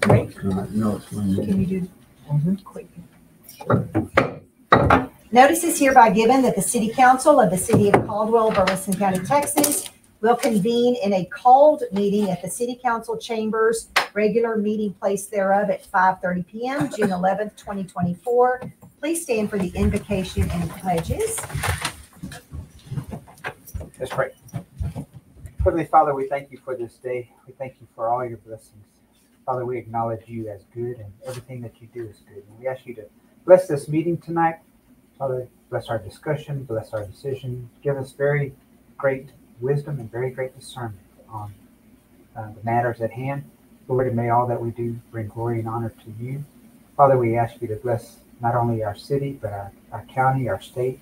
Great. No, Can you do quick? Notice is hereby given that the City Council of the City of Caldwell, Burleson County, Texas, will convene in a called meeting at the City Council Chambers, regular meeting place thereof at 5:30 p.m., June 11th, 2024. Please stand for the invocation and pledges. Let's pray. Heavenly Father, we thank you for this day. We thank you for all your blessings. Father, we acknowledge you as good, and everything that you do is good. And we ask you to bless this meeting tonight. Father, bless our discussion, bless our decision. Give us very great wisdom and very great discernment on the matters at hand. Lord, and may all that we do bring glory and honor to you. Father, we ask you to bless not only our city, but our county, our state,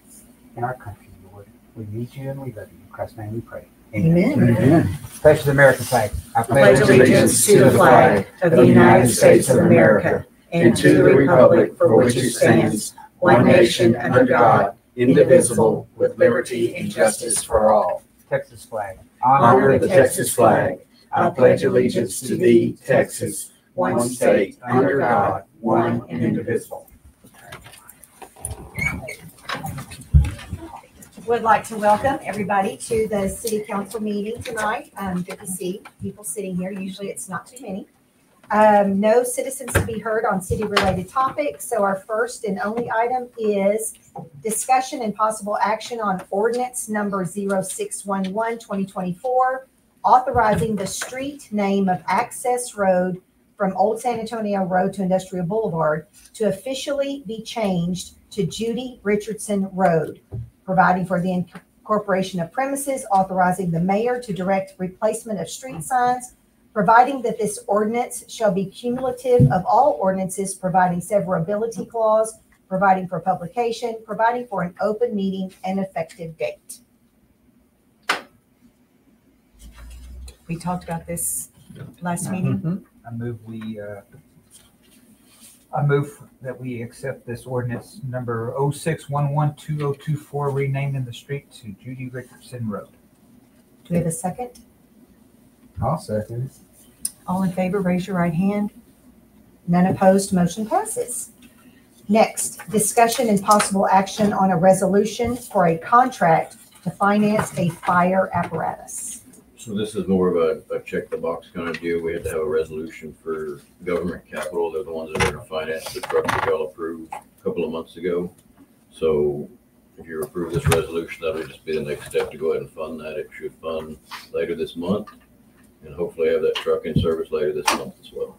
and our country, Lord. We need you and we love you. In Christ's name we pray. Amen. Amen. Pledge the American flag. I Pledge allegiance to the flag of the United States of America and to the republic for which it stands, one nation under God, indivisible, with liberty and justice for all. Texas flag. Honor the Texas flag. I pledge allegiance to thee, Texas, one state, under God, one and indivisible. Would like to welcome everybody to the City Council meeting tonight. Good to see people sitting here. Usually it's not too many. No citizens to be heard on city-related topics. So our first and only item is discussion and possible action on ordinance number 0611-2024, authorizing the street name of Access Road from Old San Antonio Road to Industrial Boulevard to officially be changed to Judy Richardson Road, providing for the incorporation of premises, authorizing the mayor to direct replacement of street signs, providing that this ordinance shall be cumulative of all ordinances, providing severability clause, providing for publication, providing for an open meeting and effective date. We talked about this last meeting. I move that we accept this ordinance number 0611-2024, renaming the street to Judy Richardson Road. Do we have a second? I'll second it. All in favor, raise your right hand. None opposed, motion passes. Next, discussion and possible action on a resolution for a contract to finance a fire apparatus. So this is more of a check the box kind of deal. We had to have a resolution for government capital. They're the ones that are going to finance the truck that y'all approved a couple of months ago. So if you approve this resolution, that would just be the next step to go ahead and fund that. It should fund later this month and hopefully have that truck in service later this month as well.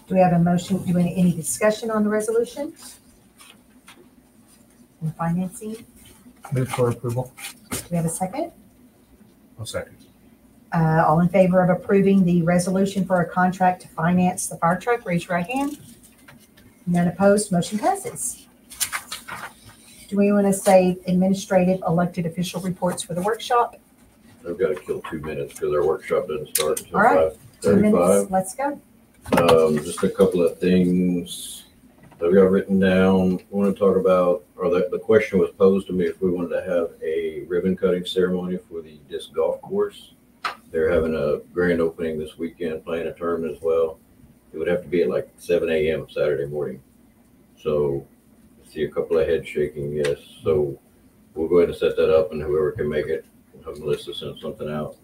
Do we have a motion? Do we any discussion on the resolution? And financing? Move for approval. Do we have a second? I'll second. All in favor of approving the resolution for a contract to finance the fire truck, raise your right hand. None opposed, motion passes. Do we want to say administrative elected official reports for the workshop? I've got to kill 2 minutes because our workshop doesn't start until All right, 2 minutes, 5:35. let's go. Just a couple of things that we got written down. I want to talk about, or the question was posed to me if we wanted to have a ribbon cutting ceremony for the disc golf course. They're having a grand opening this weekend, playing a tournament as well. It would have to be at like 7 a.m. Saturday morning. So I see a couple of heads shaking, yes. So we'll go ahead and set that up, and whoever can make it, we'll have Melissa send something out.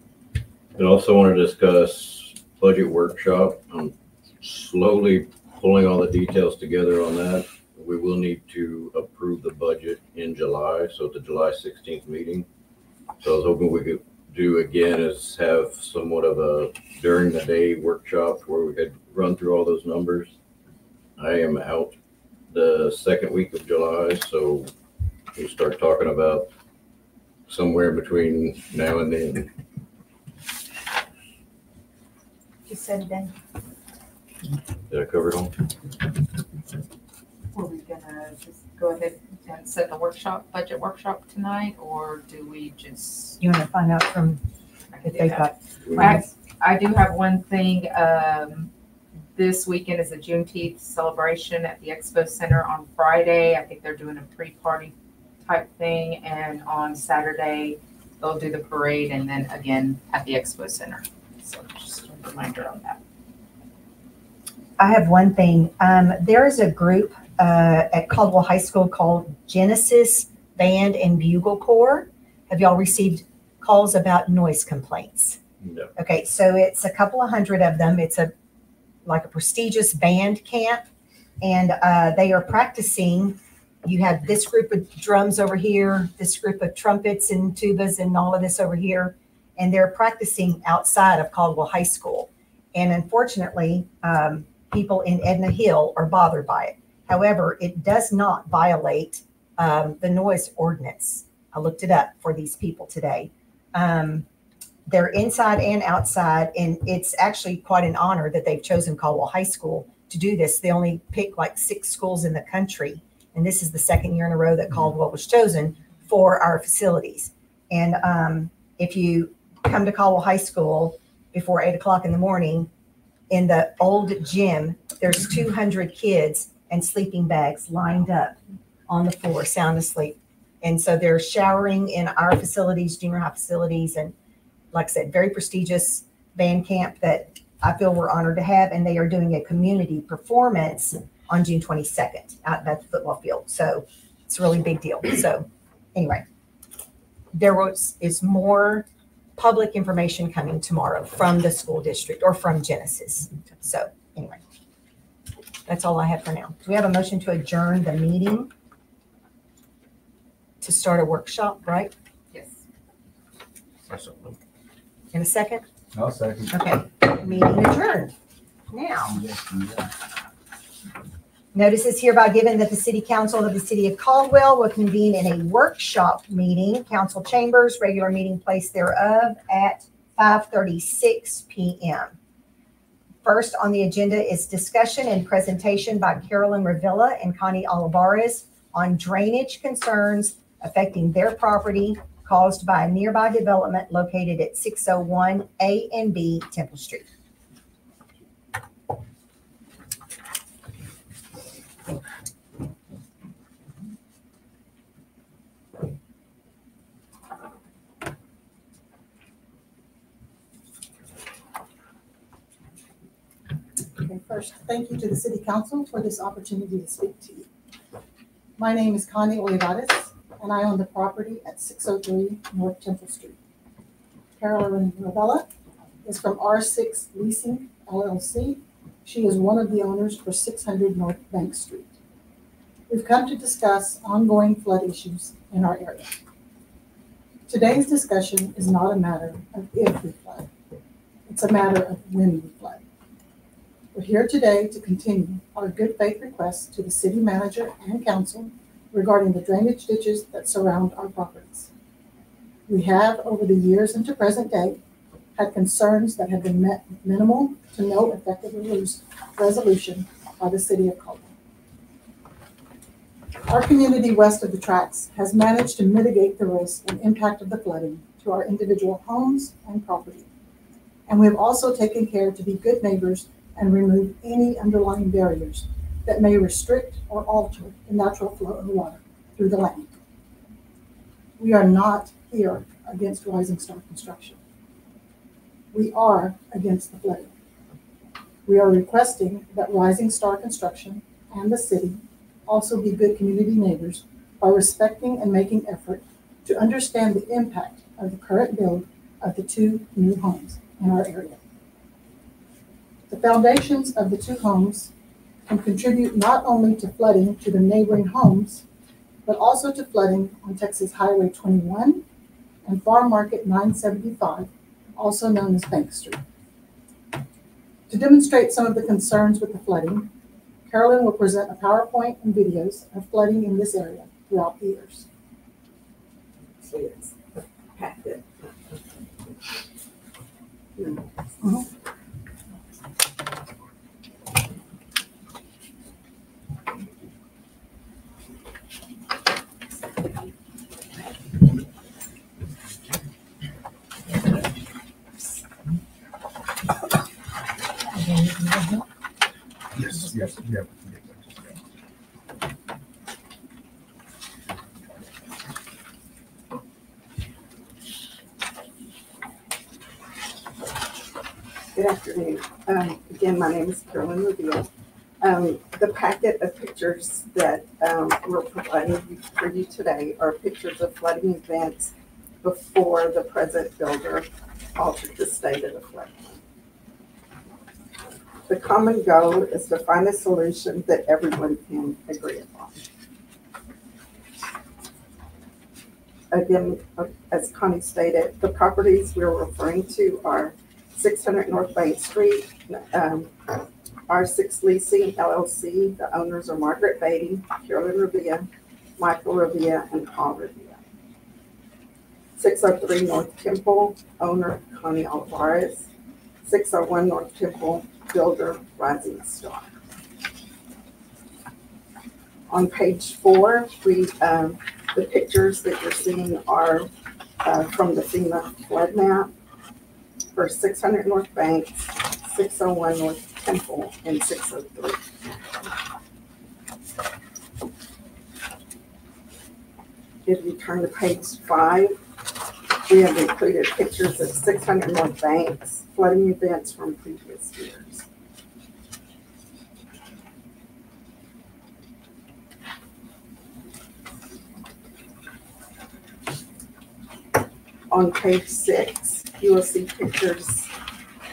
And also want to discuss budget workshop. I'm slowly pulling all the details together on that. We will need to approve the budget in July, so at the July 16th meeting. So I was hoping we could do again is have somewhat of a during the day workshop where we could run through all those numbers. I am out the second week of July, so we'll start talking about somewhere between now and then. You said it then. Did I cover it all? Were we gonna just go ahead and set the budget workshop tonight, or do we just? You want to find out from if they've got. I do have one thing. This weekend is a Juneteenth celebration at the Expo Center on Friday. I think they're doing a pre-party type thing, and on Saturday they'll do the parade and then again at the Expo Center. So just a reminder on that. I have one thing. There is a group at Caldwell High School called Genesis Band and Bugle Corps. Have y'all received calls about noise complaints? No. Okay, so it's a couple of hundred of them. It's like a prestigious band camp, and they are practicing. You have this group of drums over here, this group of trumpets and tubas and all of this over here, and they're practicing outside of Caldwell High School. And unfortunately, people in Edna Hill are bothered by it. However, it does not violate the noise ordinance. I looked it up for these people today. They're inside and outside, and it's actually quite an honor that they've chosen Caldwell High School to do this. They only pick like 6 schools in the country, and this is the second year in a row that Caldwell was chosen for our facilities. And if you come to Caldwell High School before 8 o'clock in the morning, in the old gym, there's 200 kids and sleeping bags lined up on the floor, sound asleep. And so they're showering in our facilities, junior high facilities, and like I said, very prestigious band camp that I feel we're honored to have. And they are doing a community performance on June 22nd out at the football field. So it's a really big deal. So anyway, is more public information coming tomorrow from the school district or from Genesis. So anyway, that's all I have for now. Do we have a motion to adjourn the meeting to start a workshop, right? Yes. In a second? I'll second. Okay, meeting adjourned. Now, notice is hereby given that the City Council of the City of Caldwell will convene in a workshop meeting, council chambers, regular meeting place thereof at 5:36 p.m. First on the agenda is discussion and presentation by Carolyn Revilla and Connie Olivares on drainage concerns affecting their property caused by a nearby development located at 601 A and B Temple Street. Okay, first, thank you to the City Council for this opportunity to speak to you. My name is Connie Olivares, and I own the property at 603 North Temple Street. Carolyn Ravella is from R6 Leasing LLC. She is one of the owners for 600 North Bank Street. We've come to discuss ongoing flood issues in our area. Today's discussion is not a matter of if we flood. It's a matter of when we flood. We're here today to continue our good faith request to the city manager and council regarding the drainage ditches that surround our properties. We have, over the years and to present day, had concerns that have been met with minimal to no effective resolution by the city of Caldwell. Our community west of the tracks has managed to mitigate the risk and impact of the flooding to our individual homes and property. And we have also taken care to be good neighbors and remove any underlying barriers that may restrict or alter the natural flow of water through the land. We are not here against Rising Star Construction. We are against the flooding. We are requesting that Rising Star Construction and the city also be good community neighbors by respecting and making effort to understand the impact of the current build of the 2 new homes in our area. The foundations of the 2 homes can contribute not only to flooding to the neighboring homes, but also to flooding on Texas Highway 21 and Farm Market 975, also known as Bank Street. To demonstrate some of the concerns with the flooding, Carolyn will present a PowerPoint and videos of flooding in this area throughout the years. Yes, yes, yeah. Good afternoon. Again, my name is Carolyn Rubio. The packet of pictures that we're providing for you today are pictures of flooding events before the present builder altered the state of the floodplain. The common goal is to find a solution that everyone can agree upon. Again, as Connie stated, the properties we're referring to are 600 North Bank Street, R6 Leasing LLC. The owners are Margaret Beatty, Carolyn Revilla, Michael Revilla, and Paul Revilla. 603 North Temple, owner Connie Alvarez. 601 North Temple, builder Rising Star. On page 4, the pictures that you're seeing are from the FEMA flood map for 600 North Bank, 601 North Temple, and 603. If you turn to page 5, we have included pictures of 600 North Bank's flooding events from previous years. On page 6, you will see pictures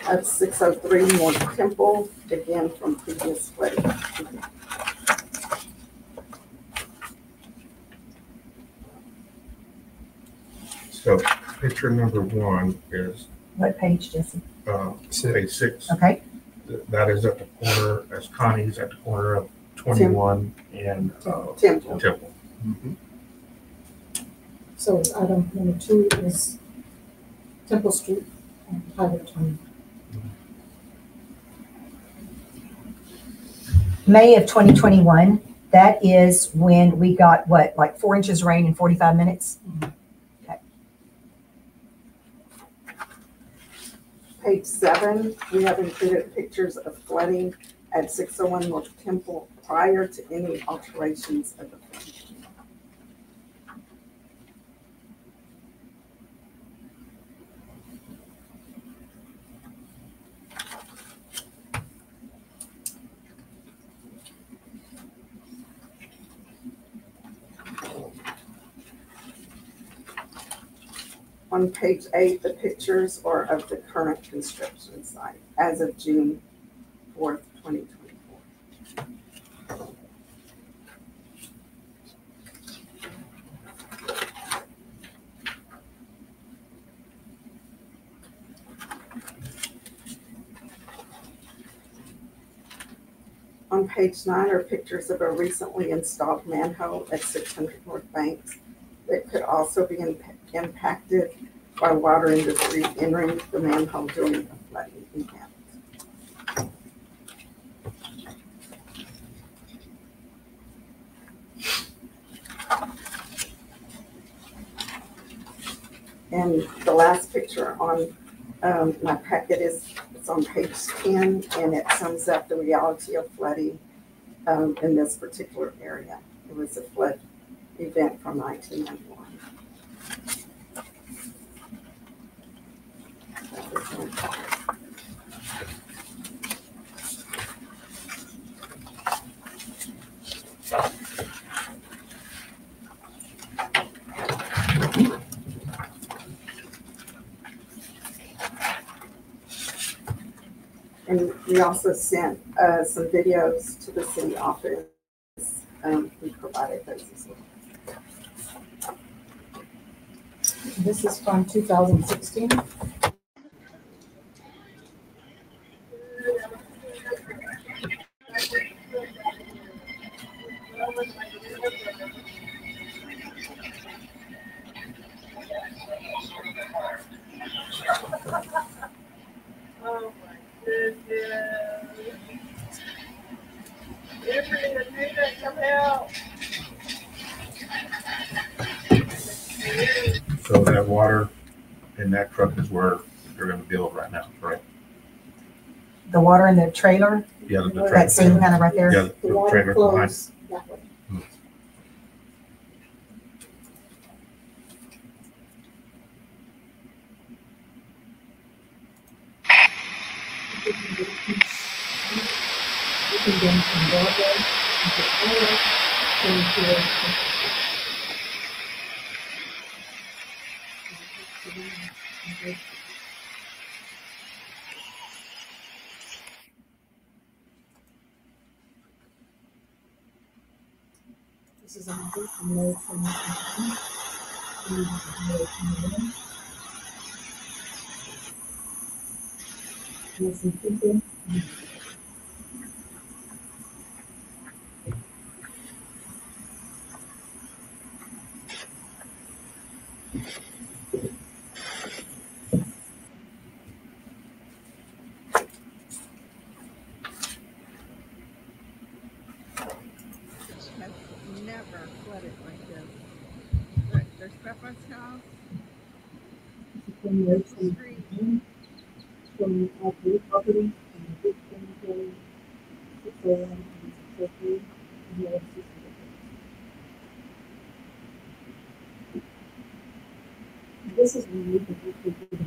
of 603 North Temple, again from previous flooding. So picture number 1 is What page, Jesse? page 6. Okay. That is at the corner, as Connie's at the corner of 21 and Temple. Temple. So item number 2 is Temple Street and Highway 20. May of 2021, that is when we got what, like 4 inches of rain in 45 minutes? Okay. Page 7, we have included pictures of flooding at 601 North Temple prior to any alterations of the flood. On page 8, the pictures are of the current construction site as of June 4th, 2024. On page 9 are pictures of a recently installed manhole at 600 North Banks that could also be impacted by water industry entering the manhole during the flooding event. And the last picture on my packet it's on page 10, and it sums up the reality of flooding in this particular area. It was a flood event from 1991. And we also sent some videos to the city office. We provided those as well. This is from 2016. Oh my goodness. Come help. So that water in that truck is where they're going to build right now, correct? The water in the trailer, Yeah, the that trailer. scene kind of right there. Yeah, The the water trailer behind. flows that way. looking down from Broadway into Caldwell, going toward this is a number from May 2021. We have May 21. There's some people. Has never flooded like this. Look, there's Peppa's house. From May 2021. From our blue property and the big cemetery, 601 and 603, and the other 600. This is when we can actually do that.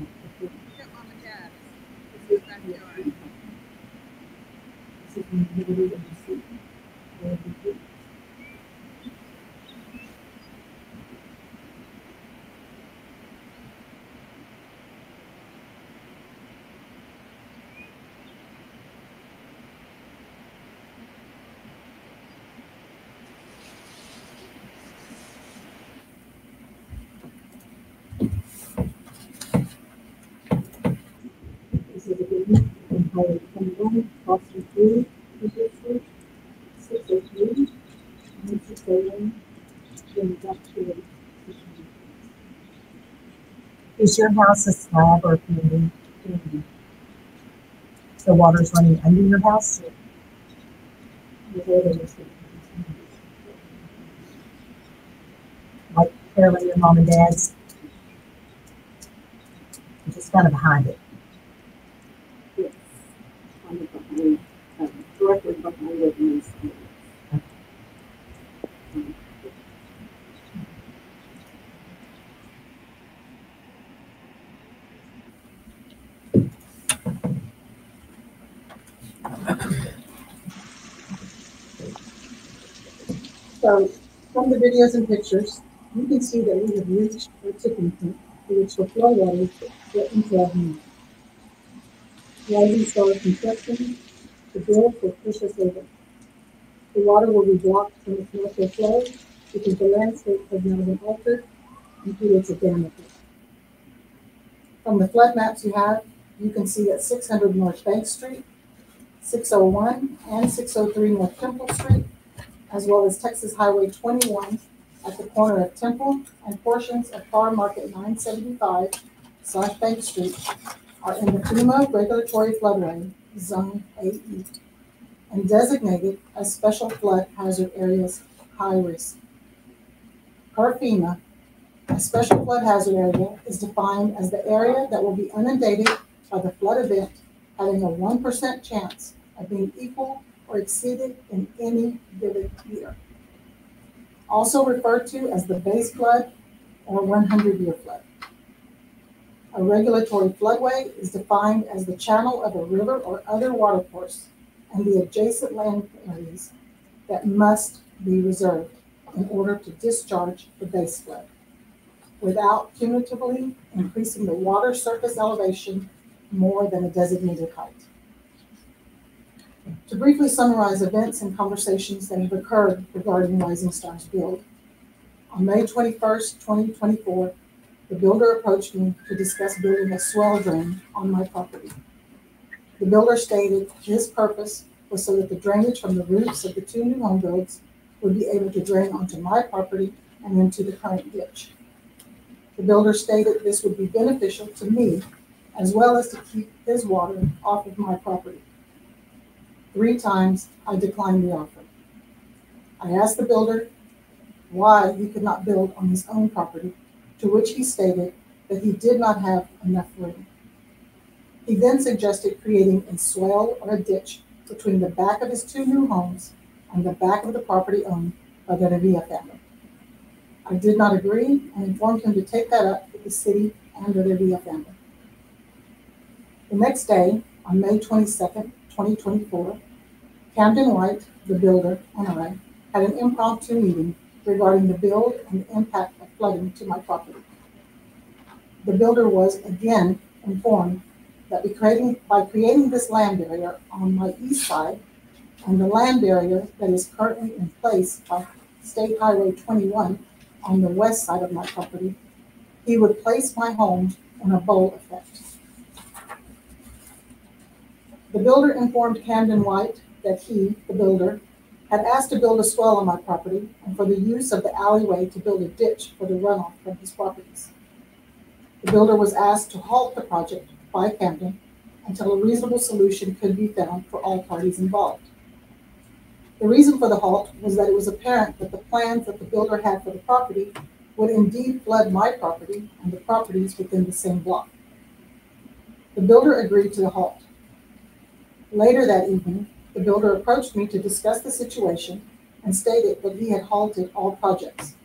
Look at Mom and Dad. This is Back door. This is when we do it. This is a good one. From Highway 21, Boston 3, 603, and 601, then back to the 600. Is your house a slab or a community? The water's running under your house? The other was the- Like apparently your mom and dad's? Just kind of behind it. Yes. On the behind, directly behind it is. So from the videos and pictures, you can see that we have reached our tipping point to which the flow waters get into our home. Rising star construction, the bill will push us over. The water will be blocked from its natural flow because the landscape has now been altered and creates a dam effect. From the flood maps you have, you can see that 600 North Bank Street, 601 and 603 North Temple Street, as well as Texas Highway 21 at the corner of Temple and portions of Farm Market 975/Bank Street are in the FEMA regulatory floodway, Zone AE, and designated as special flood hazard areas, high risk. Per FEMA, a special flood hazard area is defined as the area that will be inundated by the flood event having a 1% chance of being equal or exceeded in any given year. Also referred to as the base flood or 100-year flood. A regulatory floodway is defined as the channel of a river or other watercourse and the adjacent land areas that must be reserved in order to discharge the base flood without cumulatively increasing the water surface elevation more than a designated height. To briefly summarize events and conversations that have occurred regarding Rising Stars build. On May 21st, 2024, the builder approached me to discuss building a swell drain on my property. The builder stated his purpose was so that the drainage from the roofs of the two new home builds would be able to drain onto my property and into the current ditch. The builder stated this would be beneficial to me as well as to keep his water off of my property. 3 times I declined the offer. I asked the builder why he could not build on his own property, to which he stated that he did not have enough room. He then suggested creating a swell or a ditch between the back of his 2 new homes and the back of the property owned by the Revilla family. I did not agree and informed him to take that up with the city and the Revilla family. The next day, on May 22nd, 2024, Camden White, the builder, and I had an impromptu meeting regarding the build and the impact of flooding to my property. The builder was again informed that by creating this land barrier on my east side and the land barrier that is currently in place by State Highway 21 on the west side of my property, he would place my home in a bowl effect. The builder informed Camden White that he, the builder, had asked to build a swell on my property and for the use of the alleyway to build a ditch for the runoff from his properties. The builder was asked to halt the project by Camden until a reasonable solution could be found for all parties involved. The reason for the halt was that it was apparent that the plans that the builder had for the property would indeed flood my property and the properties within the same block. The builder agreed to the halt. Later that evening, the builder approached me to discuss the situation and stated that he had halted all projects.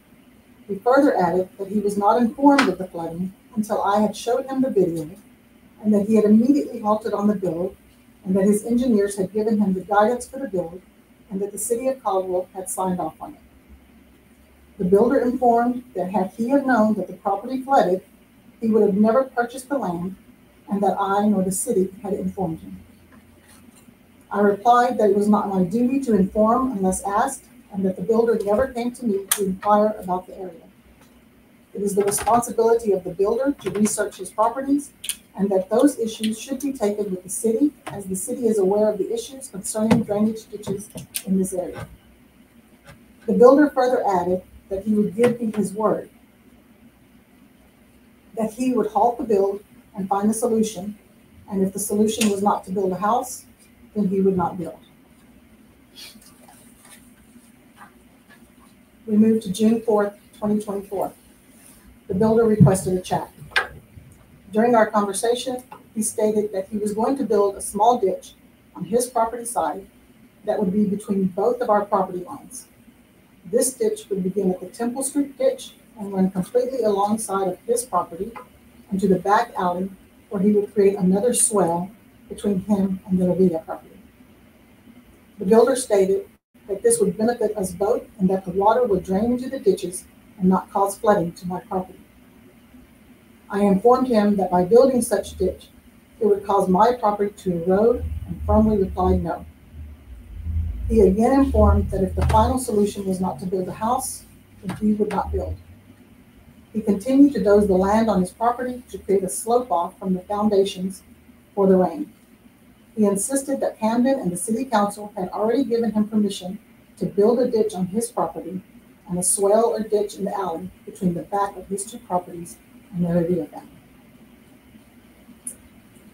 He further added that he was not informed of the flooding until I had showed him the video, and that he had immediately halted on the build, and that his engineers had given him the guidance for the build, and that the city of Caldwell had signed off on it. The builder informed that had he have known that the property flooded, he would have never purchased the land, and that I nor the city had informed him. I replied that it was not my duty to inform unless asked, and that the builder never came to me to inquire about the area. It is the responsibility of the builder to research his properties, and that those issues should be taken with the city, as the city is aware of the issues concerning drainage ditches in this area. The builder further added that he would give me his word, that he would halt the build and find a solution, and if the solution was not to build a house, then he would not build. We move to June 4th, 2024. The builder requested a chat. During our conversation, he stated that he was going to build a small ditch on his property side that would be between both of our property lines. This ditch would begin at the Temple Street ditch and run completely alongside of his property and to the back alley, where he would create another swell between him and the Revilla property. The builder stated that this would benefit us both and that the water would drain into the ditches and not cause flooding to my property. I informed him that by building such ditch, it would cause my property to erode, and firmly replied no. He again informed that if the final solution was not to build a house, then he would not build. He continued to doze the land on his property to create a slope off from the foundations for the rain. He insisted that Camden and the city council had already given him permission to build a ditch on his property and a swell or ditch in the alley between the back of his two properties and the Revilla family.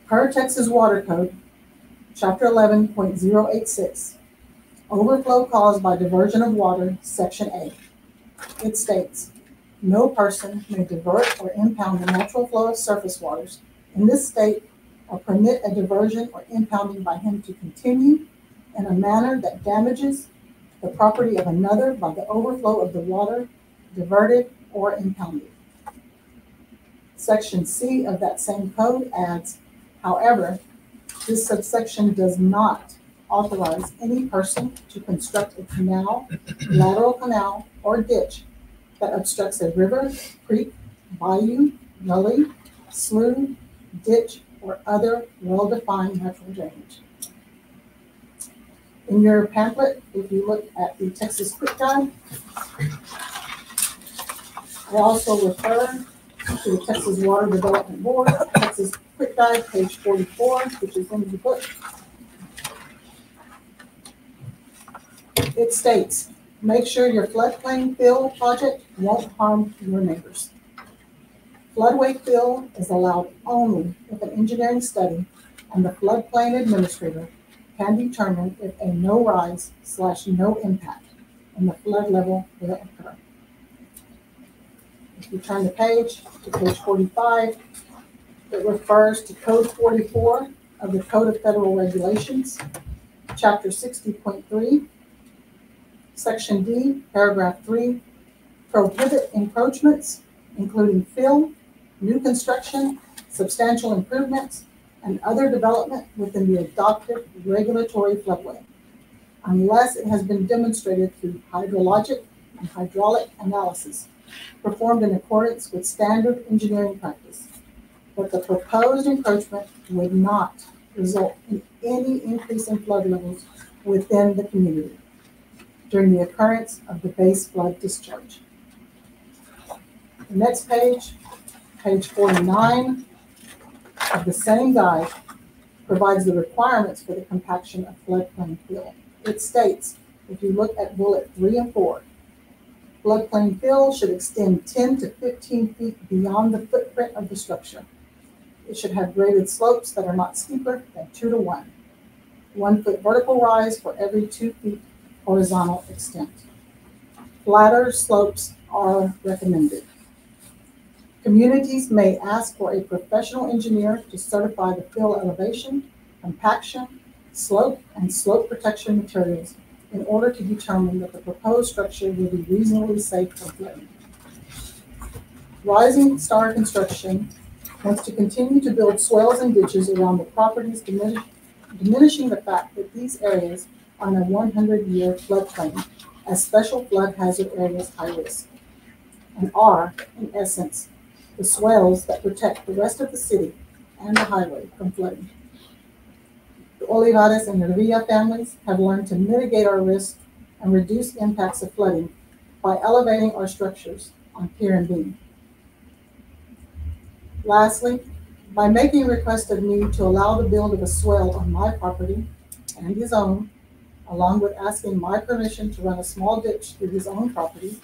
Per Texas Water Code, Chapter 11.086, overflow caused by diversion of water, Section A. It states, no person may divert or impound the natural flow of surface waters in this state or permit a diversion or impounding by him to continue in a manner that damages the property of another by the overflow of the water diverted or impounded. Section C of that same code adds, however, this subsection does not authorize any person to construct a canal, lateral canal, or ditch that obstructs a river, creek, bayou, gully, slough, ditch, or other well-defined natural drainage. In your pamphlet, if you look at the Texas Quick Guide, I also refer to the Texas Water Development Board, Texas Quick Guide, page 44, which is in the book. It states, make sure your floodplain fill project won't harm your neighbors. Floodway fill is allowed only if an engineering study and the floodplain administrator can determine if a no rise / no impact in the flood level will occur. If you turn the page to page 45, it refers to Code 44 of the Code of Federal Regulations, Chapter 60.3, Section D, Paragraph 3, prohibit encroachments, including fill, new construction, substantial improvements, and other development within the adopted regulatory floodway, unless it has been demonstrated through hydrologic and hydraulic analysis performed in accordance with standard engineering practice, that the proposed encroachment would not result in any increase in flood levels within the community during the occurrence of the base flood discharge. The next page, page 49 of the same guide, provides the requirements for the compaction of floodplain fill. It states, if you look at bullet 3 and 4, floodplain fill should extend 10 to 15 feet beyond the footprint of the structure. It should have graded slopes that are not steeper than 2 to 1. 1 foot vertical rise for every 2 feet horizontal extent. Flatter slopes are recommended. Communities may ask for a professional engineer to certify the fill elevation, compaction, slope, and slope protection materials in order to determine that the proposed structure will be reasonably safe for flooding. Rising Star Construction wants to continue to build swales and ditches around the properties, diminishing the fact that these areas are in a 100-year floodplain as special flood hazard areas high risk, and are, in essence, the swales that protect the rest of the city and the highway from flooding. The Olivares and Revilla families have learned to mitigate our risk and reduce impacts of flooding by elevating our structures on pier and beam. Lastly, by making a request of me to allow the build of a swale on my property and his own, along with asking my permission to run a small ditch through his own property,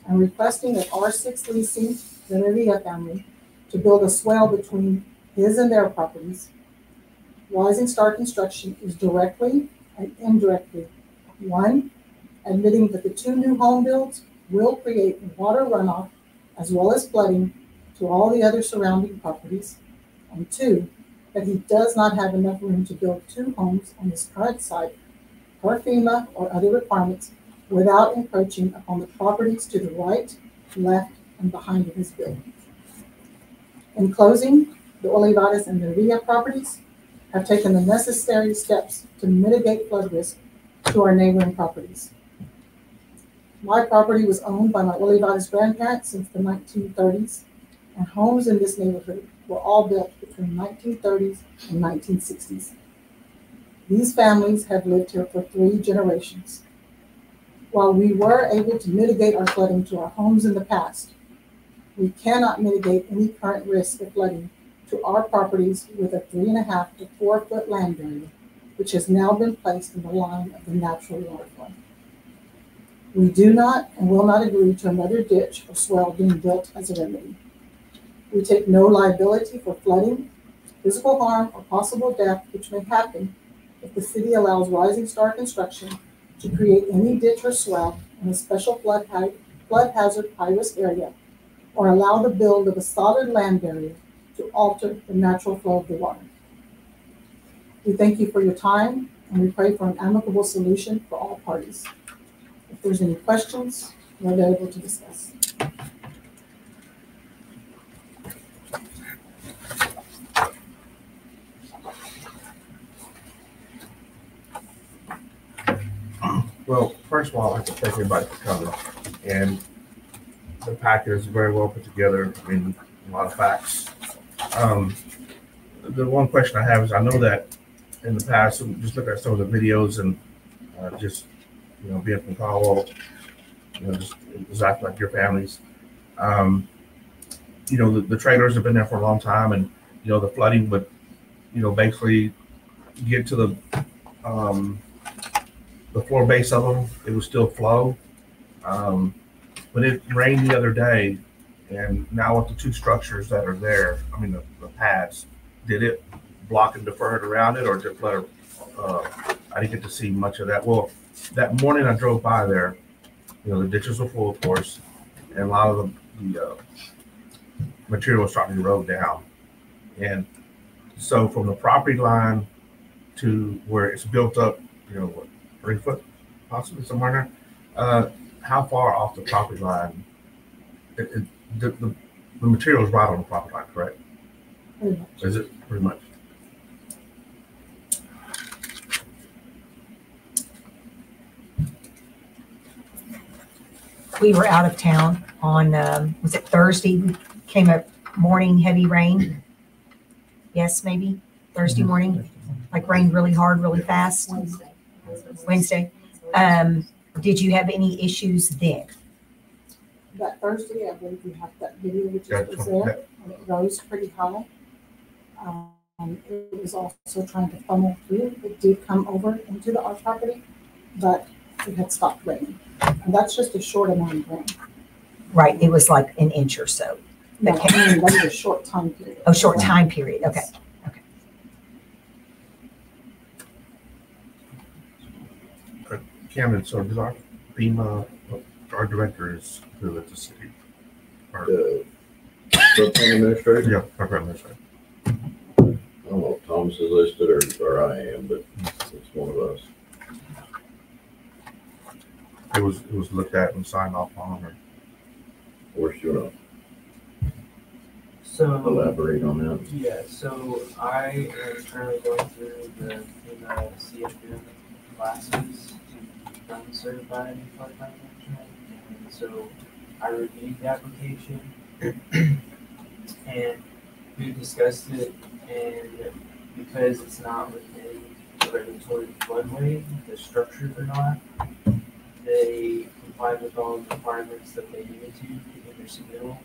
and requesting of R6 Leasing, the Revilla family, to build a swale between his and their properties, Rising Star Construction is directly and indirectly, 1, admitting that the 2 new home builds will create water runoff as well as flooding to all the other surrounding properties, and 2, that he does not have enough room to build 2 homes on his current site per FEMA or other requirements without encroaching upon the properties to the right, left, and behind his building. In closing, the Olivares and Revilla properties have taken the necessary steps to mitigate flood risk to our neighboring properties. My property was owned by my Olivares grandparents since the 1930s, and homes in this neighborhood were all built between 1930s and 1960s. These families have lived here for 3 generations. While we were able to mitigate our flooding to our homes in the past, we cannot mitigate any current risk of flooding to our properties with a 3.5 to 4 foot land barrier, which has now been placed in the line of the natural water flow. We do not and will not agree to another ditch or swale being built as a remedy. We take no liability for flooding, physical harm, or possible death which may happen if the city allows Rising Star Construction to create any ditch or swale in a special flood hazard high-risk area, or allow the build of a solid land barrier to alter the natural flow of the water. We thank you for your time, and we pray for an amicable solution for all parties. If there's any questions, we're available to discuss. Well, first of all, I'd like to thank everybody for coming. And the packet is very well put together. I mean, a lot of facts. The one question I have is, I know that in the past, just look at some of the videos and just, being from Caldwell, just exactly like your families. The trailers have been there for a long time, and, the flooding would, basically get to the floor base of them. It would still flow. But it rained the other day, and now with the 2 structures that are there, the pads, did it block and defer it around it, or did it flood? I didn't get to see much of that. Well, that morning I drove by there, the ditches were full, of course, and a lot of the material was starting to erode down. And so from the property line to where it's built up, 3 foot, possibly somewhere in there, how far off the property line? The material is right on the property line, correct? Pretty much. Is it pretty much? we were out of town on, was it Thursday? Came a morning heavy rain. Yes, maybe Thursday morning, like rained really hard, really fast. Wednesday. Did you have any issues then? That Thursday, I believe we have that video which Yeah, was there, and it rose pretty high. It was also trying to funnel through. It did come over into our property, but it had stopped raining. And that's just a short amount of rain. Right, it was like an inch or so. No, I mean, that was a short time period. Oh, short time period, okay. Cameron, so does our FEMA, our director is who at the city? Or, The floodplain administrator? yeah, our administrator. I don't know if Thomas is listed or I am, but it's one of us. It was looked at and signed off on, or Or should I So, elaborate on that? yeah, so I am currently going through the FEMA CFM classes to become certified in floodplain management. And so I reviewed the application and we discussed it, and because it's not within the regulatory floodway, the structures are not, they complied with all the requirements that they needed to in their submittal.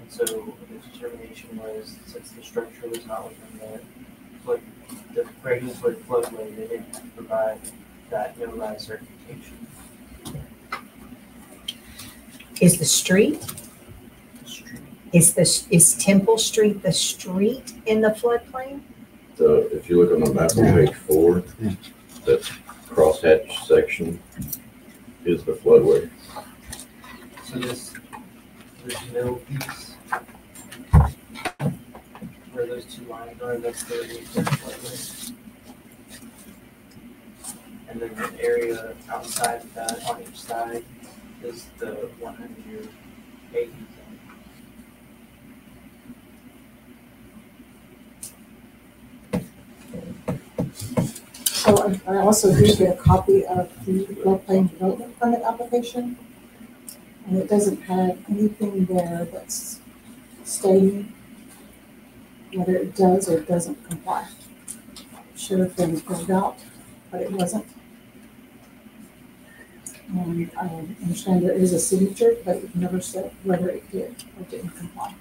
And so the determination was, since the structure was not within the regulatory floodway, they didn't have to provide that no-rise certification. Is the street, is Temple Street the street in the floodplain? So if you look on the map on page 4, that crosshatch section is the floodway. So this middle piece, where those two lines are, that's the floodway. And then the area outside of that on each side is the 100-year acre zone. So I also did get a copy of the floodplain development permit application. And it doesn't have anything there that's stating whether it does or doesn't comply. It should have been filled out, but it wasn't. And I understand there is a signature, but it never said whether it did or didn't comply.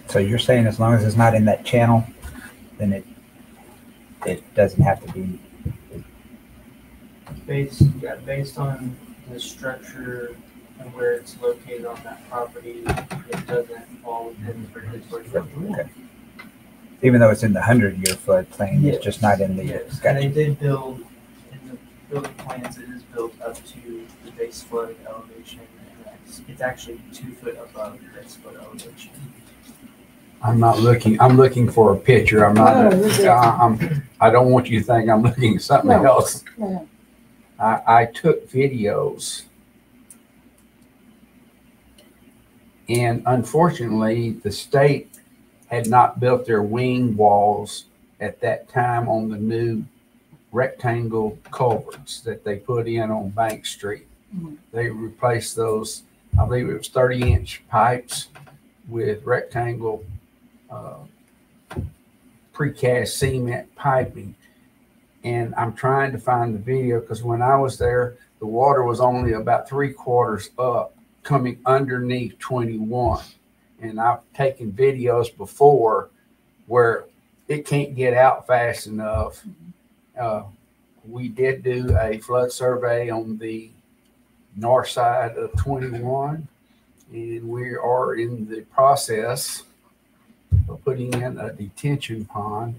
So you're saying as long as it's not in that channel, then it doesn't have to be. Based on the structure and where it's located on that property, it doesn't fall within the regulatory floodway. Okay. Even though it's in the 100-year floodplain, Yes. it's just not in the. Yes, Gotcha. and they did build, in the building plans, it is built up to the base flood elevation, and it's actually 2 foot above the base flood elevation. I'm looking for a picture. I'm not, No, you're good. I don't want you to think I'm looking at something No. else. No, I took videos. And unfortunately, the state had not built their wing walls at that time on the new rectangle culverts that they put in on Bank Street. Mhm. They replaced those, I believe it was 30-inch pipes with rectangle precast cement piping. And I'm trying to find the video because when I was there, the water was only about 3/4 up coming underneath 21. And I've taken videos before where it can't get out fast enough. We did do a flood survey on the north side of 21, and we are in the process of putting in a detention pond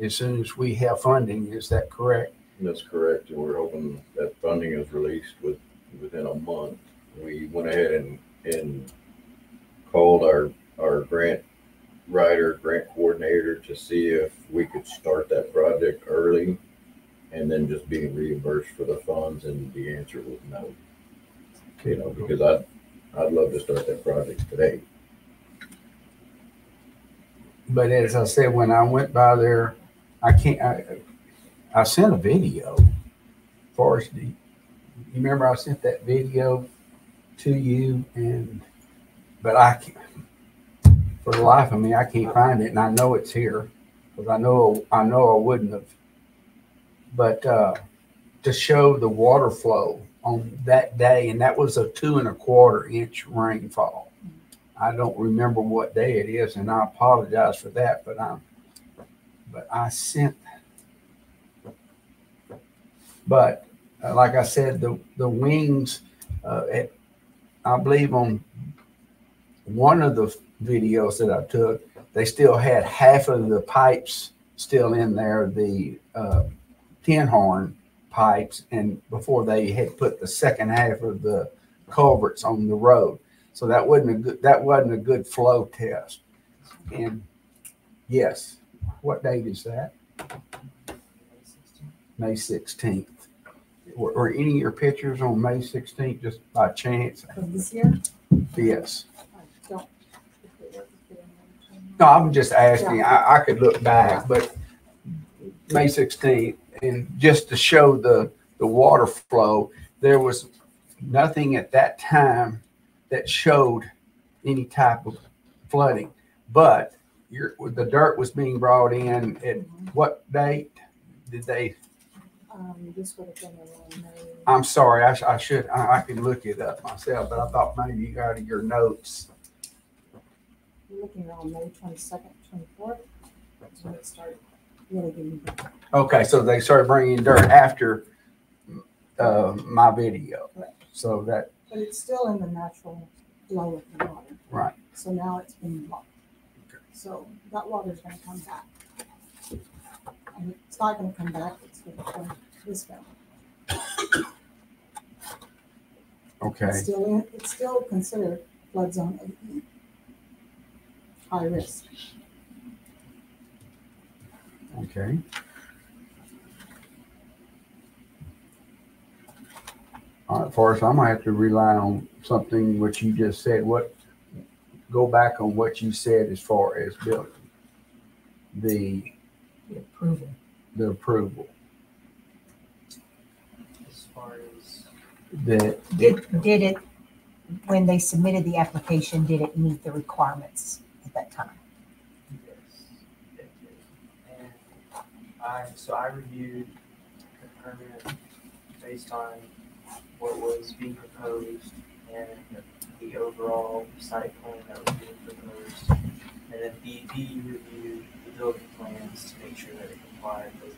as soon as we have funding. Is that correct? That's correct, and we're hoping that funding is released within a month. We went ahead and called our grant writer, grant coordinator to see if we could start that project early and then just being reimbursed for the funds, and the answer was no. You know, because I'd love to start that project today. But as I said, when I went by there, I sent a video. Forrest, you remember I sent that video to you, but I can't, for the life of me, I can't find it, and I know it's here because I know I wouldn't have. But to show the water flow on that day, and that was a 2¼ inch rainfall. I don't remember what day it is, and I apologize for that. But I sent. But like I said, the wings, I believe on one of the videos that I took, they still had half of the pipes still in there, the tin horn pipes, and before they had put the second half of the culverts on the road. So that wasn't a good flow test. And yes, what date is that? May 16th. Were any of your pictures on May 16th just by chance? Of this year? Yes. I don't. No, I'm just asking. I could look back, but May 16th, and just to show the water flow, there was nothing at that time that showed any type of flooding. But the dirt was being brought in at what date did they? This would have been around May. I'm sorry, I can look it up myself, but I thought maybe you got your notes. We're looking around May 22nd, 24th. That's when it started really getting bad. Okay, so they started bringing dirt after my video. Correct. So that, But it's still in the natural flow of the water. right. So now it's been blocked. So that water's going to come back. And it's not going to come back. It's going to come this way. Okay. It's still considered flood zone AE. High risk. Okay. All right, Forrest, I might have to rely on something which you just said. Go back on what you said as far as building the approval. The approval. As far as That Did it, when they submitted the application, did it meet the requirements at that time? yes, it did. And I reviewed the permit based on what was being proposed and the overall site plan that was being proposed. And then BB reviewed the building plans to make sure that it complied with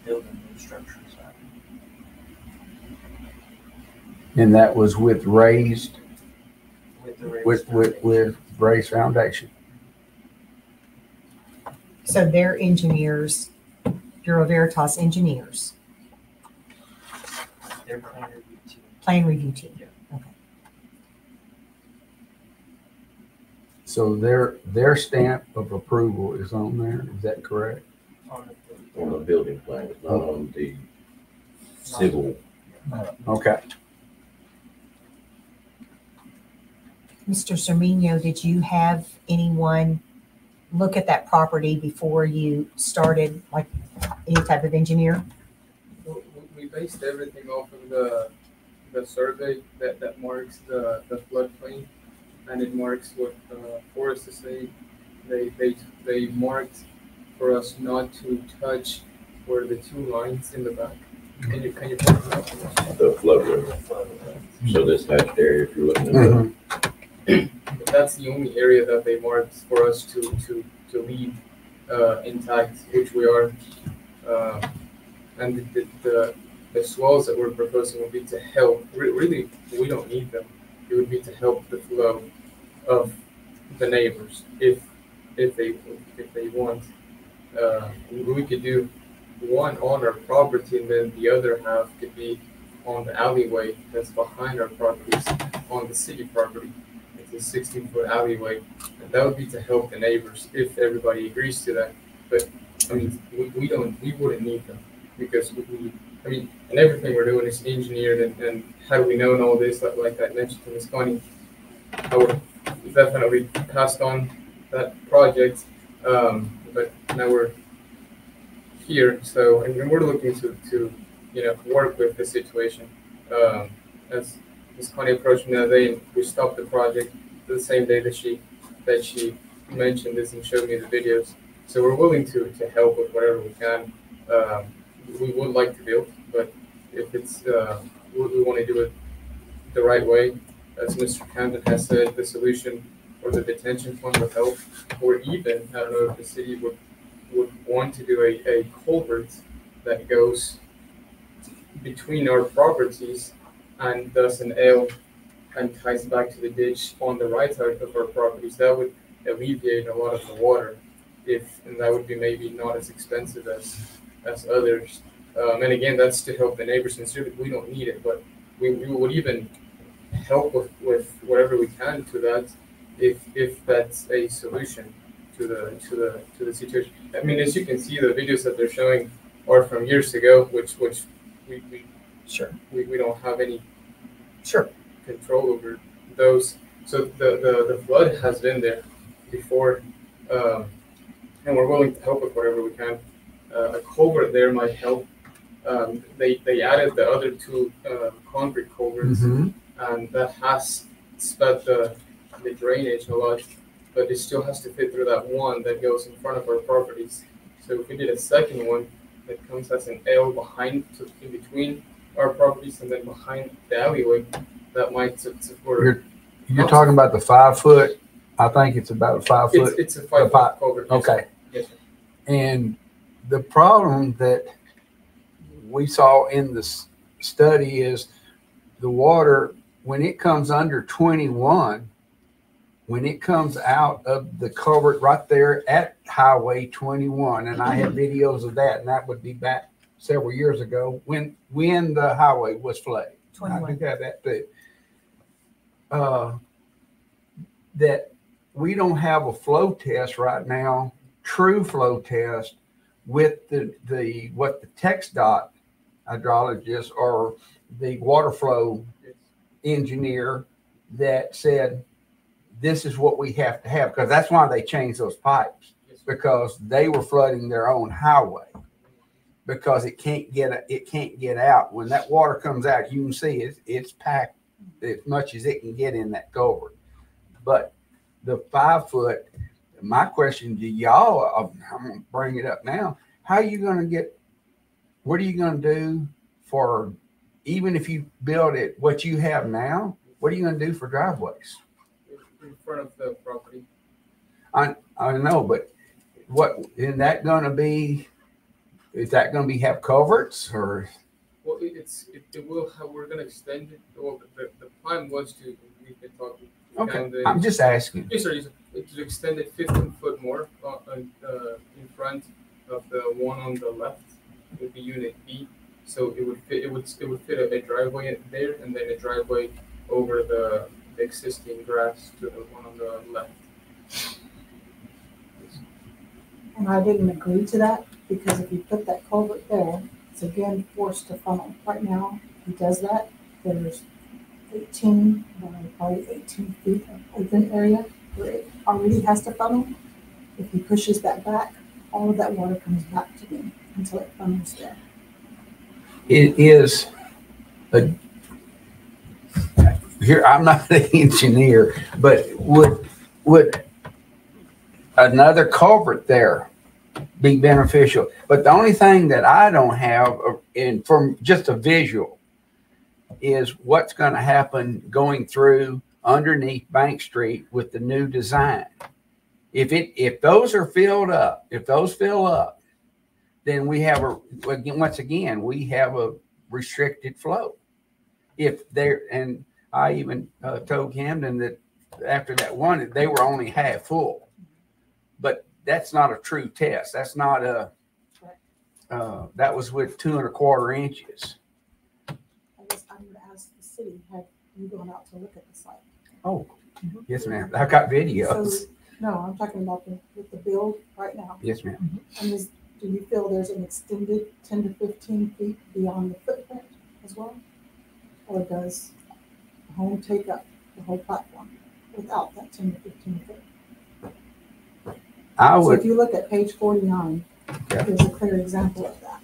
building and structure side. and that was with raised With the raised with raised foundation. So their engineers, Bureau Veritas engineers, their plan review team. plan review team. Yeah. Okay. So their stamp of approval is on there. Is that correct? On the building plan, it's not on the civil. Okay. Mr. Cerminho, did you have anyone look at that property before you started, like any type of engineer? We based everything off of the survey that marks the floodplain, and it marks what Forrest is saying. They marked for us not to touch where the two lines in the back. Can you point it out? The floodway. So this hatched area, if you're looking at that. But that's the only area that they marked for us to leave intact, which we are. And the swells that we're proposing would be to help. Really, we don't need them. It would be to help the flow of the neighbors if they want. We could do one on our property, and then the other half could be on the alleyway that's behind our properties on the city property. It's a 16-foot alleyway, and that would be to help the neighbors if everybody agrees to that. But I mean, we wouldn't need them because and everything we're doing is engineered, and had we known all this, like I mentioned to Ms. Connie, I would have definitely passed on that project. But now we're here, so and we're looking to work with the situation. As Ms. Connie approached me the other day, and we stopped the project the same day that she mentioned this and showed me the videos. So we're willing to help with whatever we can. We would like to build, but if it's we want to do it the right way, as Mr. Camden has said, the solution or the detention fund would help, or even I don't know if the city would want to do a culvert that goes between our properties and thus an L and ties back to the ditch on the right side of our properties. That would alleviate a lot of the water, and that would be maybe not as expensive as others. And again, that's to help the neighbors. Sincerely, we don't need it, but we would even help with whatever we can to that, if that's a solution to the situation. I mean, as you can see, the videos that they're showing are from years ago, which we Sure. we don't have any Sure. control over those. So the flood has been there before, and we're willing to help with whatever we can. A culvert there might help. They added the other two concrete culverts, and that has sped the drainage a lot, but it still has to fit through that one that goes in front of our properties. So if we did a second one that comes as an L behind, in between our properties and then behind the alleyway, that might support. You're talking about the 5 foot. I think it's about a 5 foot. It's a 5 foot culvert. Yes, okay. Yes, sir. And the problem that we saw in the study is the water, when it comes under 21, when it comes out of the culvert right there at Highway 21, and I have videos of that, and that would be back several years ago when the highway was flooded. 21. I do have that too. That we don't have a flow test right now, true flow test with the what the TxDOT hydrologist or the water flow engineer that said this is what we have to have, because that's why they changed those pipes, because they were flooding their own highway, because it can't get out. When that water comes out, you can see it's packed as much as it can get in that culvert. But the 5 foot, my question to y'all, I'm gonna bring it up now. How are you gonna what are you gonna do for, even if you build it what you have now, what are you gonna do for driveways? In front of the property. I know, but what is that going to be? Is that going to have culverts or? Well, it will have. We're going to extend it. Well, the plan was to. We've been talking. Okay, I'm just asking. Yes, sir. To extend it 15 foot more in front of the one on the left would be Unit B. So it would fit. It would fit a driveway there, and then a driveway over the existing grass to the one on the left. And I didn't agree to that, because if you put that culvert there, it's again forced to funnel. Right now, he does that. There's 18, probably 18 feet of open area where it already has to funnel. If he pushes that back, all of that water comes back to me until it funnels there. It is here, I'm not an engineer, but would another culvert there be beneficial? But the only thing that I don't have, and from just a visual, is what's going to happen going through underneath Bank Street with the new design. If those are filled up, if those fill up, then we have once again we have a restricted flow. If they're, and I even told Camden that after that one, they were only half full. But that's not a true test. That's not that was with 2 1/4 inches. I guess I'm going to ask the city, have you gone out to look at the site? Oh, yes, ma'am. I've got videos. So, no, I'm talking about with the build right now. Yes, ma'am. And do you feel there's an extended 10 to 15 feet beyond the footprint as well? Or does the home take up the whole platform without that 10 to 15 feet? I So if would, you look at page 49, Okay. there's a clear example of that.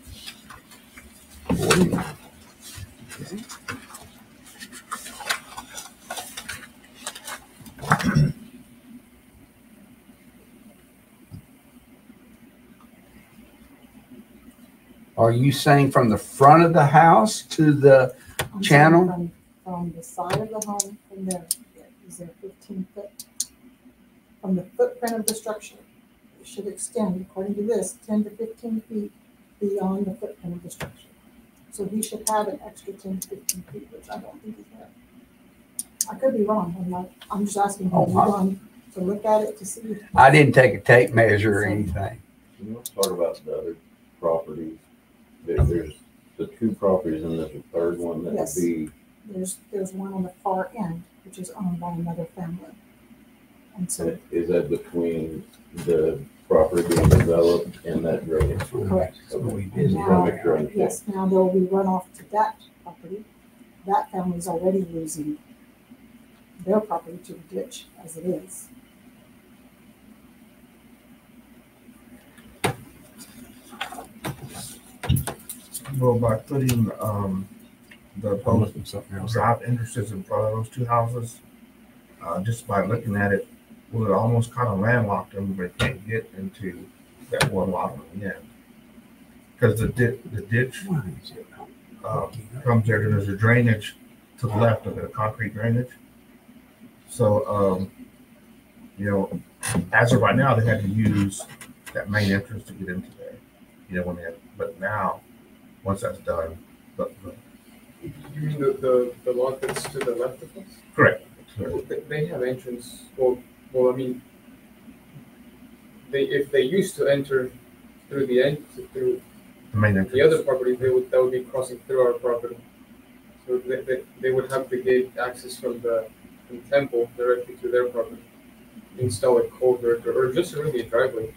are you saying from the front of the house to the, I'm saying Channel? From the side of the home, from there, is there 15 foot? From the footprint of the structure, it should extend, according to this, 10 to 15 feet beyond the footprint of the structure. So he should have an extra 10 to 15 feet, which I don't think is there. I could be wrong, I'm just asking Oh, him my. to look at it to see. I didn't take a tape measure or anything. Let's talk about the other properties. There's the two properties and there's a third one that would Yes. be, There's one on the far end, which is owned by another family. And so, is that between the property being developed and that drainage? correct. So we Just visit wanna make sure I Now, understand. yes, now there will be runoff to that property. That family's already losing their property to the ditch as it is. Well, by putting, the I'm both looking at something else. drive entrances in front of those two houses, just by looking at it, would almost kind of landlock them, but they can't get into that one lot on the end. Because the ditch, comes there, and there's a drainage to the left of it, a concrete drainage. So, as of right now, they had to use that main entrance to get into there, when they had, but now, once that's done, You mean the lot that's to the left of us? correct. Well, they have entrance, I mean, if they used to enter through through The main entrance. the other property, that would be crossing through our property. So they would have to get access from Temple directly to their property, install a culvert or just really a driveway.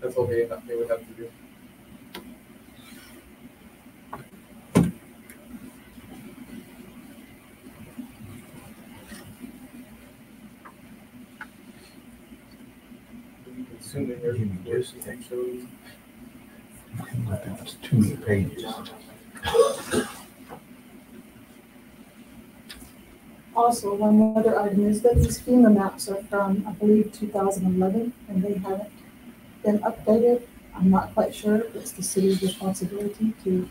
That's all they would have to do. Assuming there's actually. It's too many pages. Also, one other item is that these FEMA maps are from, I believe, 2011, and they haven't been updated. I'm not quite sure if it's the city's responsibility to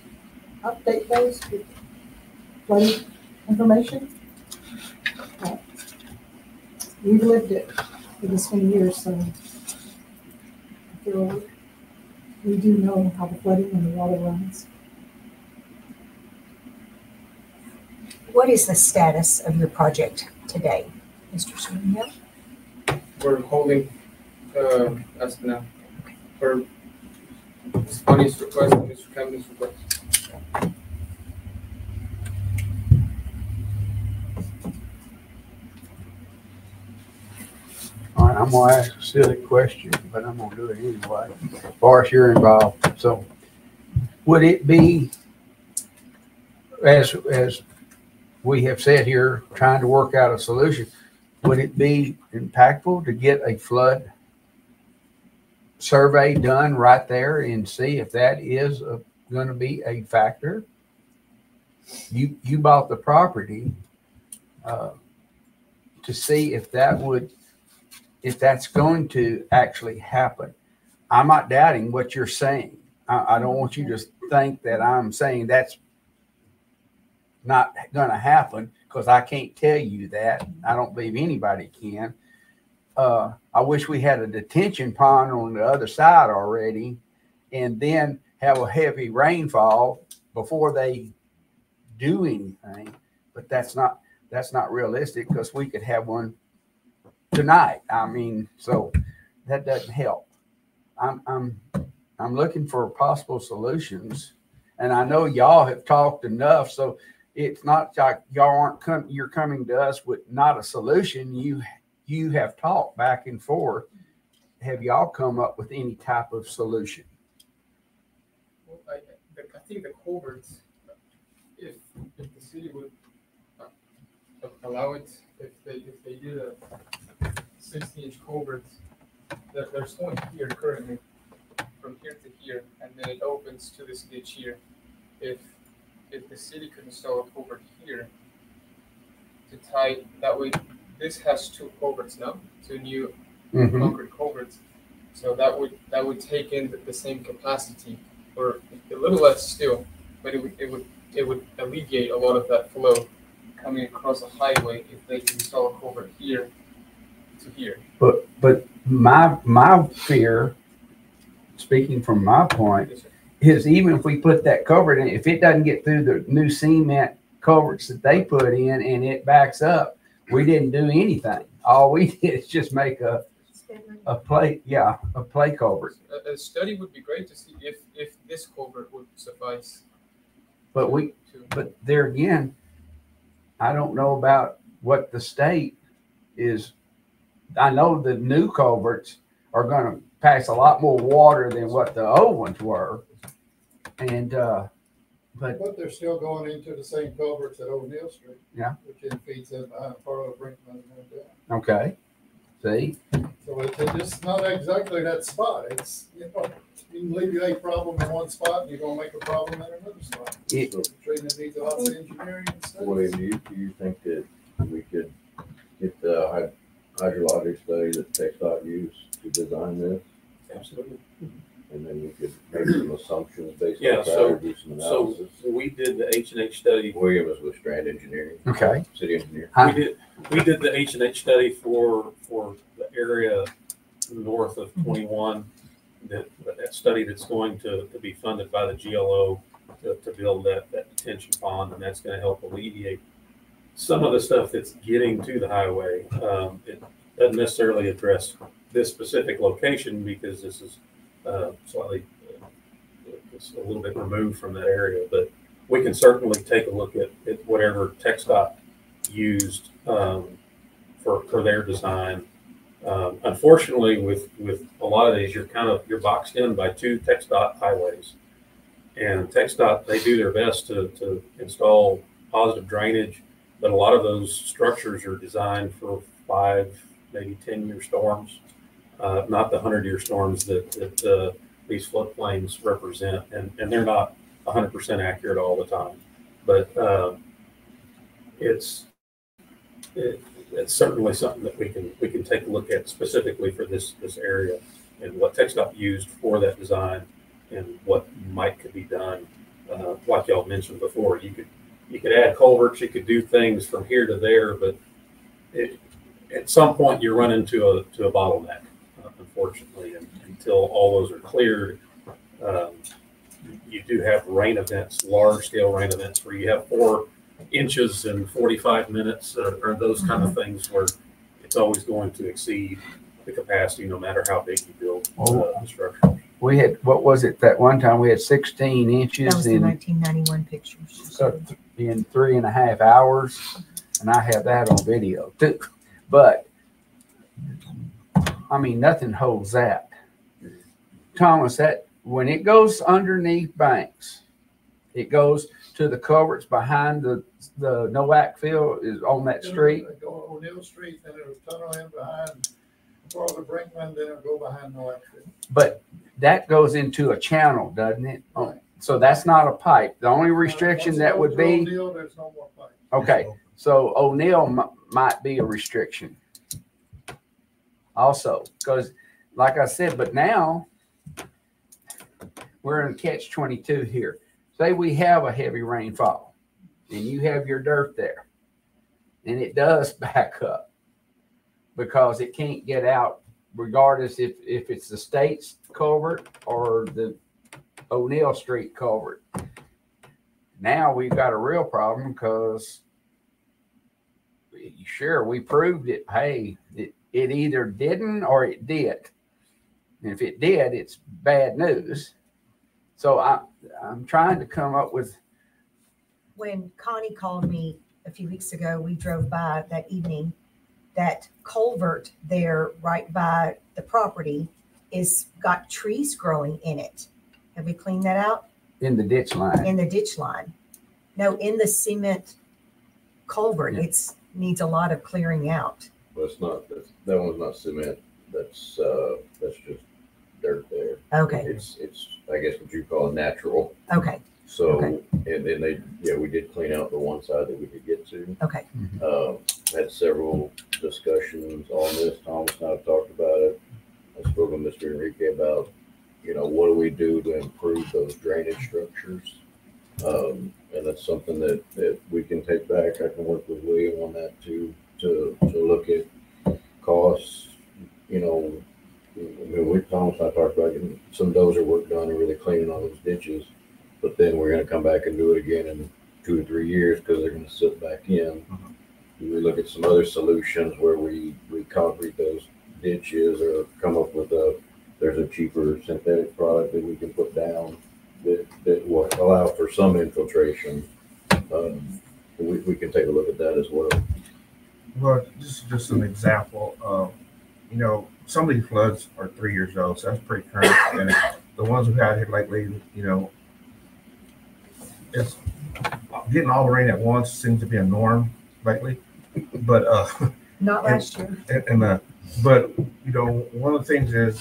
update those with flooding information. But we've lived it for this many years, so I feel we do know how the flooding and the water runs. What is the status of your project today, Mr. Swinhill? We're holding, as of now, for Bonnie's request and Mr. Cameron's request. All right, I'm gonna ask a silly question, but I'm gonna do it anyway. As far as you're involved, so would it be, as we have said here, trying to work out a solution, would it be impactful to get a flood survey done right there and see if that is going to be a factor? You bought the property to see if that's going to actually happen. I'm not doubting what you're saying. I don't want you to think that I'm saying that's not going to happen, because I can't tell you that. I don't believe anybody can. I wish we had a detention pond on the other side already, and then have a heavy rainfall before they do anything. But that's not realistic, because we could have one tonight. I mean, so that doesn't help. I'm looking for possible solutions, and I know y'all have talked enough, so it's not like y'all aren't you're coming to us with not a solution. You have talked back and forth. Have y'all come up with any type of solution? Well, I think the culverts, if the city would allow it, if they did a 60-inch culvert there's one here currently, from here to here, and then it opens to this ditch here. If the city could install a culvert here to tie, that way, this has two culverts now, two new concrete culverts. So that would take in the same capacity, or a little less still, but it would alleviate a lot of that flow coming across a highway if they can install a culvert here to here. But my fear, speaking from my point, is even if we put that culvert in, if it doesn't get through the new cement culverts that they put in and it backs up, we didn't do anything. All we did is just make a play culvert. A study would be great to see if this culvert would suffice. But there again, I don't know about what the state is. I know the new culverts are going to pass a lot more water than what the old ones were. And, but they're still going into the same culverts at O'Neill Street. Yeah. Which then feeds in behind part of the Brinkman and down. Okay. See? So it's just not exactly that spot. It's, you can alleviate a problem in one spot and you're going to make a problem in another spot. So treatment needs a lot of engineering and stuff. William, do you think that we could get the hydrologic study that TxDOT used to design this? Absolutely. And then we could make some assumptions based on that, so or do some analysis. So we did the H&H study. William was with Strand Engineering. Okay. City engineer. We did the H&H study for the area north of 21. That study that's going to be funded by the GLO to build that detention pond, and that's going to help alleviate some of the stuff that's getting to the highway. It doesn't necessarily address this specific location because this is slightly it's a little bit removed from that area, but we can certainly take a look at whatever TxDOT used for their design. Unfortunately, with a lot of these, you're boxed in by two TxDOT highways, and TxDOT, they do their best to install positive drainage, but a lot of those structures are designed for 5, maybe 10-year storms, not the 100-year storms that these floodplains represent, and they're not 100% accurate all the time, but it's certainly something that we can take a look at specifically for this area and what TxDOT used for that design and what could be done. Like y'all mentioned before, you could add culverts, you could do things from here to there, but at some point you run into a bottleneck, unfortunately, and until all those are cleared. You do have rain events, large scale rain events where you have 4 inches in 45 minutes or those kind of things where it's always going to exceed the capacity no matter how big you build the structure. We had, what was it, that one time we had 16 inches That was the 1991 pictures. In 3.5 hours, and I have that on video too. But I mean, nothing holds that. Thomas, that when it goes underneath banks, it goes to the culverts behind the Nowak field is on that street. Go on O'Neill Street, then it'll tunnel in behind part of the Brinkman, then it'll go behind Nowak field. But that goes into a channel, doesn't it? Right. So that's not a pipe. The only restriction that would be. O'Neill, there's no more pipe. Okay, so O'Neill might be a restriction. Also, because like I said, but now we're in catch-22 here. Say we have a heavy rainfall and you have your dirt there and it does back up because it can't get out regardless if it's the state's culvert or the O'Neill Street culvert. Now we've got a real problem because sure, we proved it. Hey, it either didn't or it did. And if it did, it's bad news. So I'm trying to come up with. When Connie called me a few weeks ago, we drove by that evening. That culvert there right by the property is got trees growing in it. Have we cleaned that out? In the ditch line. In the ditch line. No, in the cement culvert. Yeah. It's needs a lot of clearing out. But it's not, that one's not cement. that's just dirt there. Okay, It's I guess what you call natural. okay, So Okay. and then we did clean out the one side that we could get to. okay. Had several discussions on this. Thomas and I have talked about it. I spoke with Mr. Enrique about, what do we do to improve those drainage structures? And that's something that we can take back. I can work with William on that too, to look at costs. Thomas and I talked about getting some dozer work done and really cleaning all those ditches, but then we're going to come back and do it again in 2 or 3 years because they're going to sit back in. We look at some other solutions where we concrete those ditches or come up with there's a cheaper synthetic product that we can put down that will allow for some infiltration. We can take a look at that as well. Well, this is just an example of, some of these floods are 3 years old, so that's pretty current. And the ones we've had here lately, it's getting all the rain at once seems to be a norm lately. But Not last year. But one of the things is,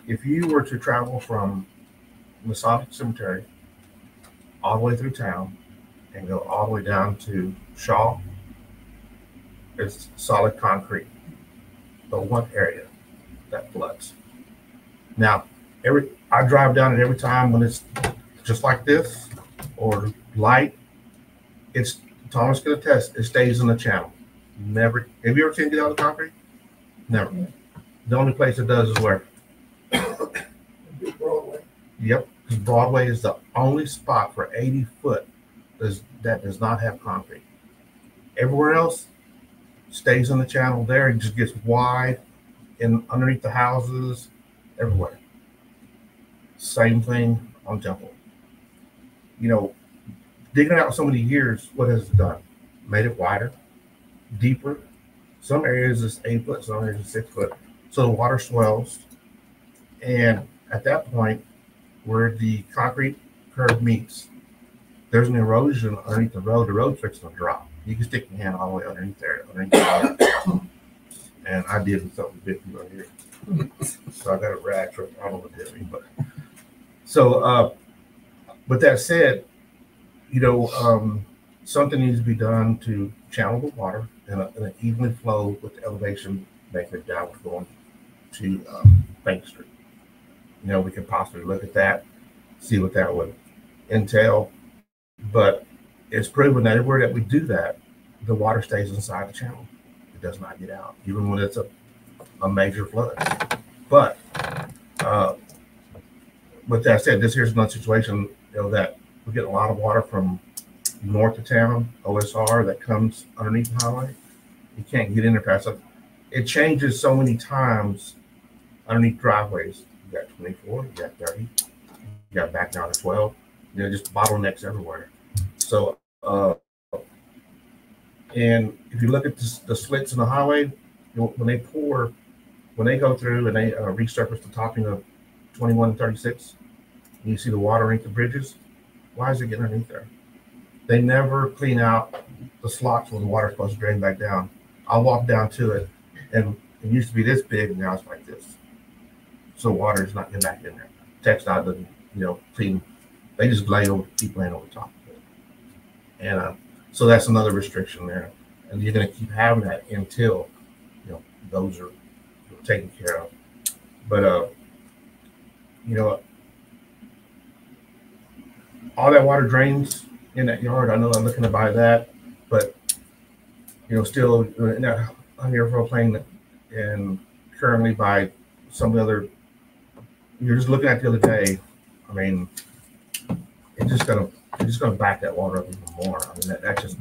if you were to travel from Masonic Cemetery all the way through town and go all the way down to Shaw, it's solid concrete. The one area that floods. Now, I drive down it every time when it's just like this or light. It's Thomas can attest. It stays in the channel. Never. Have you ever seen it get out of the concrete? Never. The only place it does is where? Broadway. Yep. Because Broadway is the only spot for 80 foot that does not have concrete. Everywhere else stays in the channel there. It just gets wide and underneath the houses, everywhere. Same thing on Temple. Digging out so many years, what has it done? Made it wider, deeper. Some areas is 8 foot, some areas is 6 foot. So the water swells. And at that point, where the concrete curb meets, there's an erosion underneath the road's fixing to drop. You can stick your hand all the way underneath there, and I did something bit right here. So I got a rag for, I don't know what it did, but so, but that said, something needs to be done to channel the water and an evenly flow with the elevation, making it downward going to Bank Street. We could possibly look at that, see what that would entail, but it's proven that everywhere that we do that, the water stays inside the channel. It does not get out, even when it's a major flood. But with that said, this here's another situation, that we get a lot of water from north of town, OSR, that comes underneath the highway. You can't get in there past it. It changes so many times underneath driveways. You got 24, you got 30, you got back down to 12. Just bottlenecks everywhere. So, and if you look at the slits in the highway, when they go through and they resurface the topping of 21 and 36, and you see the water underneath the bridges, why is it getting underneath there? They never clean out the slots where the water's supposed to drain back down. I'll walk down to it, and it used to be this big, and now it's like this. So water is not getting back in there. TxDOT doesn't, clean. They just keep laying over top of it. And so that's another restriction there. And you're going to keep having that until, those are taken care of. But, all that water drains in that yard. I know I'm looking to buy that, but, still on your propane and currently by some of the other, you're just looking at the other day. I mean, it's just gonna back that water up even more. I mean, that's just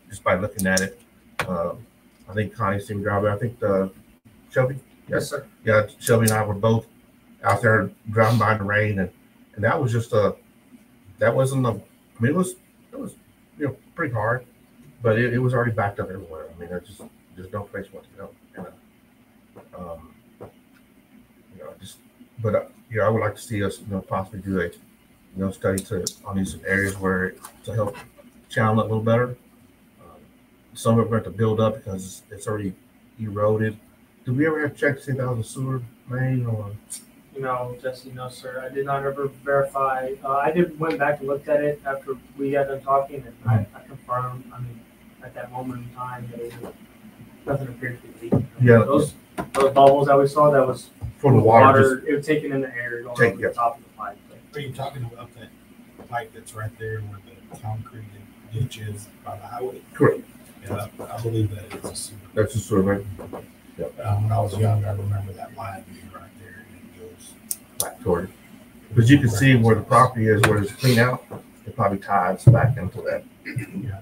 just by looking at it. I think Connie's team driver. I think Shelby. Yes, sir. Yeah, Shelby and I were both out there driving by in the rain, and that was just that wasn't a. I mean, it was pretty hard, but it was already backed up everywhere. I mean, there's no place where to go. And, I would like to see us, possibly do a, study on these areas to help channel it a little better. Some of it we're going to build up because it's already eroded, Did we ever have checked to see if that was a sewer main or? No, Jesse, no, sir. I did not ever verify. I went back and looked at it after we got done talking, and I confirmed. I mean, at that moment in time, that nothing appeared to be leaking. Yeah. Those bubbles that we saw, that was For the water, it was taken in the air going over the top of the pipe. Are you talking about that pipe that's right there where the concrete ditch is by the highway? correct. Yeah, I believe that is a sewer. That's a sewer main. When I was young, I remember that line being right there and it goes Back toward it. But you can see where the property is, where it's clean out, it probably ties back into that,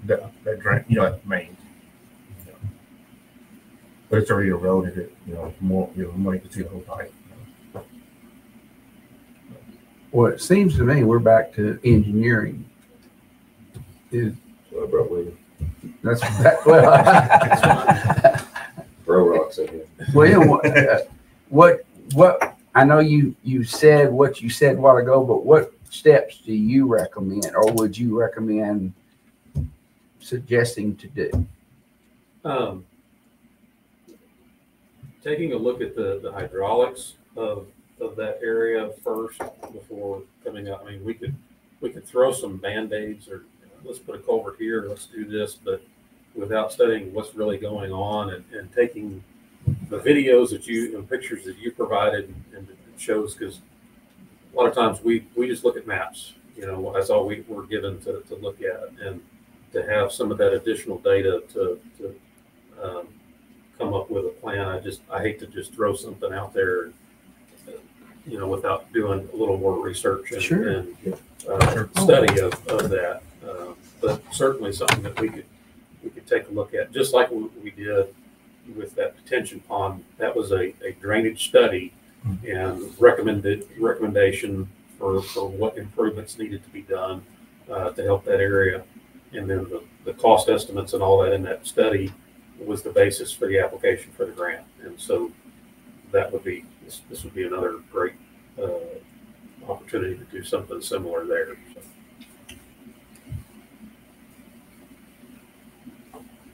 that drain, that main. But it's already eroded it, more you can see the whole pipe. Well, it seems to me we're back to engineering. Is So I brought with you. that's that, well, Throw rocks at him. well, what I know you said what you said a while ago, but what steps do you recommend, or would you recommend suggesting to do? Taking a look at the hydraulics of that area first before coming out. I mean, we could throw some Band-Aids or let's put a culvert here, let's do this, but without studying what's really going on and taking the videos that pictures that you provided and it shows, because a lot of times we just look at maps, that's all we're given to look at, and to have some of that additional data to come up with a plan. I hate to just throw something out there, without doing a little more research and, Sure. and study of that. But certainly something that we could take a look at, just like we did with that detention pond. That was a drainage study and recommendation for what improvements needed to be done to help that area. And then the cost estimates and all that in that study was the basis for the application for the grant. And so that would be, this would be another great opportunity to do something similar there.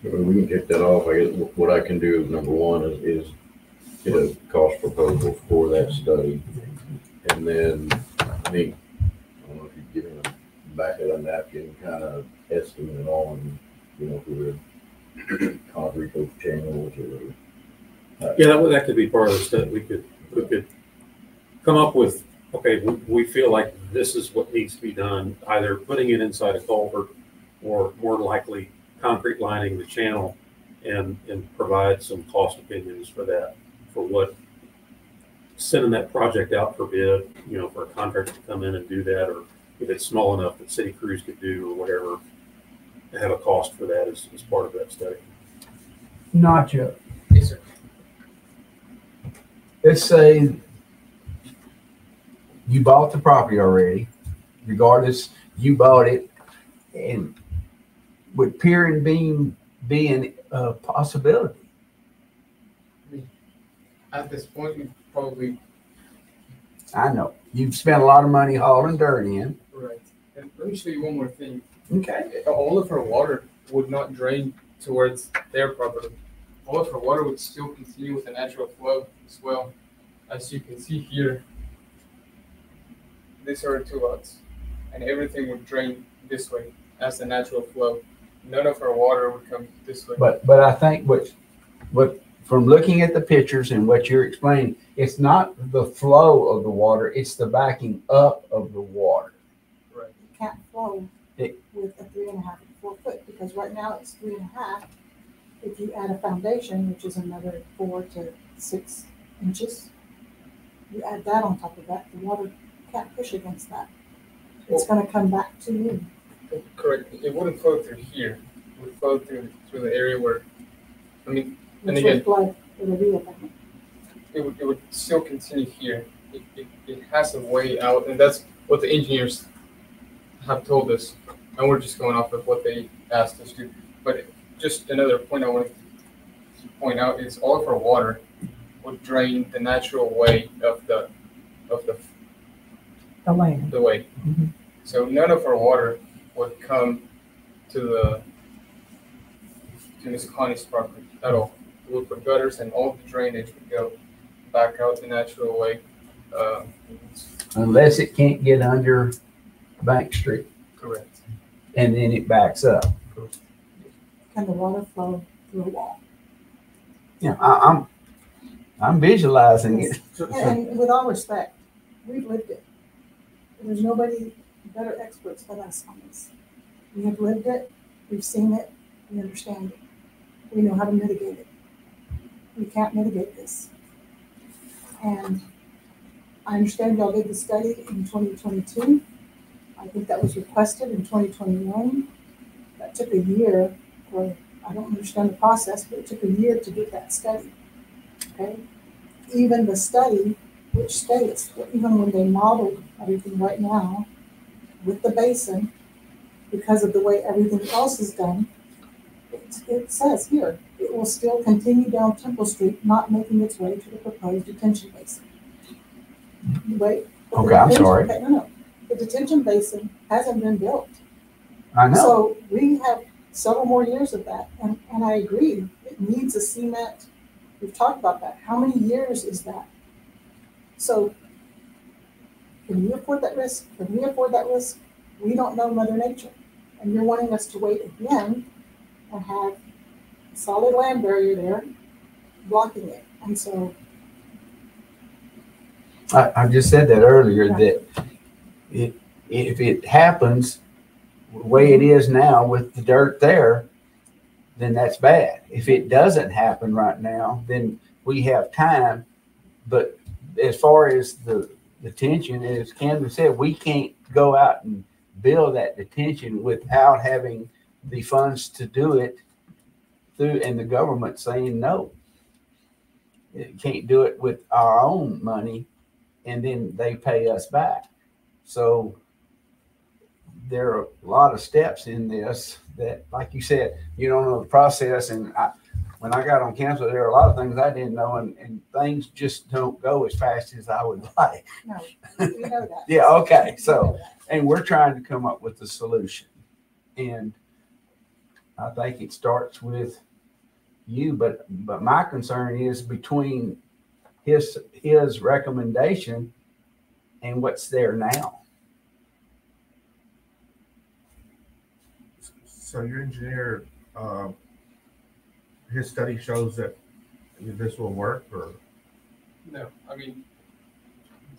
We can kick that off. I guess what I can do, number one, is get a cost proposal for that study. And then, I don't know if you give me a back of a napkin kind of estimate on, for the concrete those channels or. Yeah, that could be part of the study. We could come up with, okay, we feel like this is what needs to be done, either putting it inside a culvert or more likely concrete lining the channel, and provide some cost opinions for that, for what sending that project out for bid, for a contractor to come in and do that, or if it's small enough that city crews could do or whatever, to have a cost for that as part of that study. Not yet. Yes, sir. Let's say you bought the property already, regardless, you bought it, and would pier and beam be a possibility? At this point, we probably. I know. You've spent a lot of money hauling dirt in. Right. And let me show you one more thing. Okay. All of our water would not drain towards their property. All of our water would still continue with a natural flow as well. As you can see here, these are 2 lots, and everything would drain this way as the natural flow. None of our water would come this way. But I think what from looking at the pictures and what you're explaining, it's not the flow of the water, it's the backing up of the water. Right. It can't flow with a 3.5 to 4 foot, because right now it's 3.5. If you add a foundation, which is another 4 to 6 inches, you add that on top of that, the water can't push against that. It's going to come back to you. Correct. It wouldn't flow through here. It would flow through the area where, and Which again, would flood, it'll be a thing. it would still continue here. It has a way out, and that's what the engineers have told us, and we're just going off of what they asked us to. But just another point I wanted to point out is all of our water would drain the natural way of the land. The way. Mm-hmm. So none of our water would come to Miss Connie's property at all. would put gutters, and all the drainage would go back out the natural way. Unless it can't get under Bank Street, Correct. and then it backs up. Can the water flow through a wall? Yeah, I'm visualizing it. And with all respect, we've lived it. There's nobody better experts than us on this. We have lived it, we've seen it, we understand it. We know how to mitigate it. We can't mitigate this. And I understand y'all did the study in 2022. I think that was requested in 2021. That took a year for, I don't understand the process, but it took a year to get that study. Okay? Even the study, which states that even when they modeled everything right now with the basin, because of the way everything else is done, it says here, it will still continue down Temple Street, not making its way to the proposed detention basin. Wait. Okay, I'm sorry. No. The detention basin hasn't been built. I know. So we have several more years of that. And I agree, it needs a cement. We've talked about that. How many years is that? So can we afford that risk? Can we afford that risk? We don't know Mother Nature. And you're wanting us to wait again and have a solid land barrier there blocking it. And so I just said that earlier, that if it happens the way it is now with the dirt there, then that's bad. If it doesn't happen right now, then we have time. But as far as the detention, as Camden said, we can't go out and build that detention without having the funds to do it through, and the government saying no. It can't do it with our own money, and then they pay us back. So there are a lot of steps in this that, like you said, you don't know the process. And when I got on council, there are a lot of things I didn't know, and things just don't go as fast as I would like. no, we know that. Yeah, okay. So, and we're trying to come up with a solution. And I think it starts with you, but my concern is between his recommendation and what's there now. So your engineer, his study shows that this will work, or? No, I mean,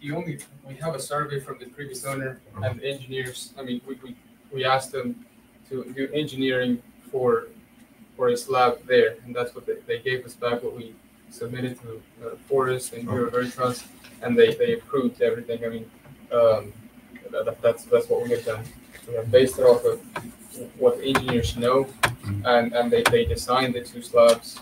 we have a survey from the previous owner and the engineers. I mean, we asked them to do engineering for a slab there, and that's what they gave us back, what we submitted to Forest and Bureau Veritas, and they approved everything. I mean, that's what we have done. We have based it off of what the engineers know, and they designed the two slabs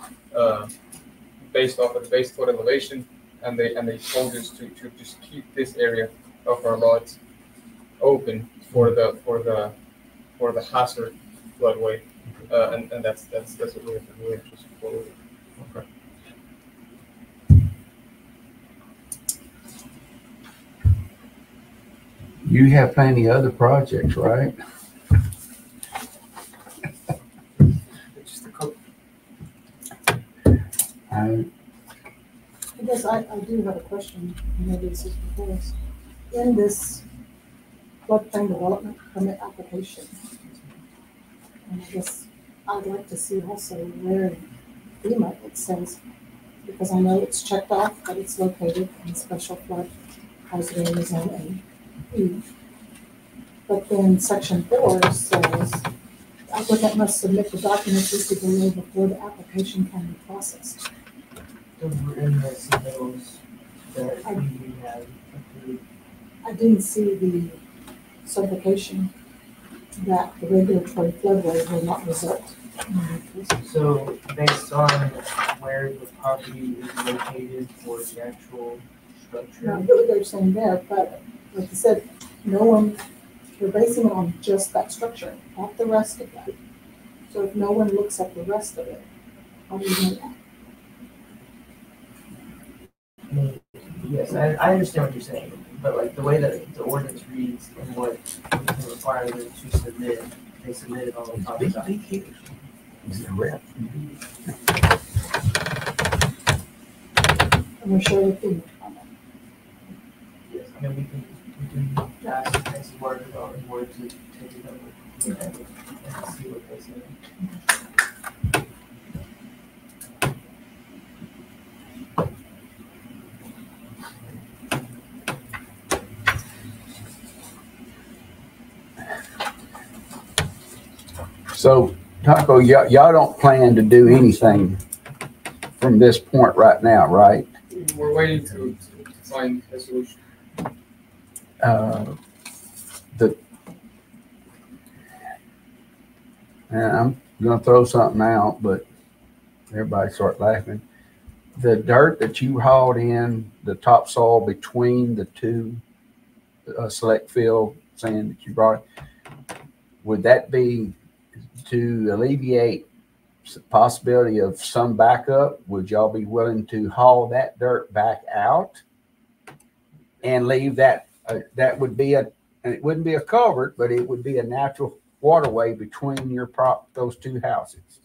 based off of the base flood elevation, and they told us to just keep this area of our lot open for the hazard floodway, and that's what we have been doing just forward. Okay. You have plenty of other projects, right? Just a couple. I guess I do have a question. Maybe this is before us. In this floodplain development permit application, and I guess I'd like to see also where FEMA it says, because I know it's checked off that it's located in special flood hazard area zone A. But then section 4 says applicant must submit the documents listed below before the application can be processed. Those were in the submittals that we had approved. I didn't see the certification that the regulatory floodway will not result. So based on where the property is located for the actual structure. No, I get what they're saying there, but like you said, no one, you're basing it on just that structure, not the rest of that. So if no one looks at the rest of it, how do you know that? I mean, yes, I understand what you're saying, but like the way that the ordinance reads and what we can require them to submit, they submitted all the proper documents. And we're sharing with you on that. Yes, I mean, we can ask Nancy Ward about it, Ward to take it over and see what they say. So, Taco, y'all don't plan to do anything from this point right now, right? We're waiting to find a solution. And I'm gonna throw something out, but everybody start laughing. The dirt that you hauled in, the topsoil between the two select field sand that you brought, would that be to alleviate the possibility of some backup? Would y'all be willing to haul that dirt back out and leave that? That would be and it wouldn't be a culvert, but it would be a natural waterway between those two houses.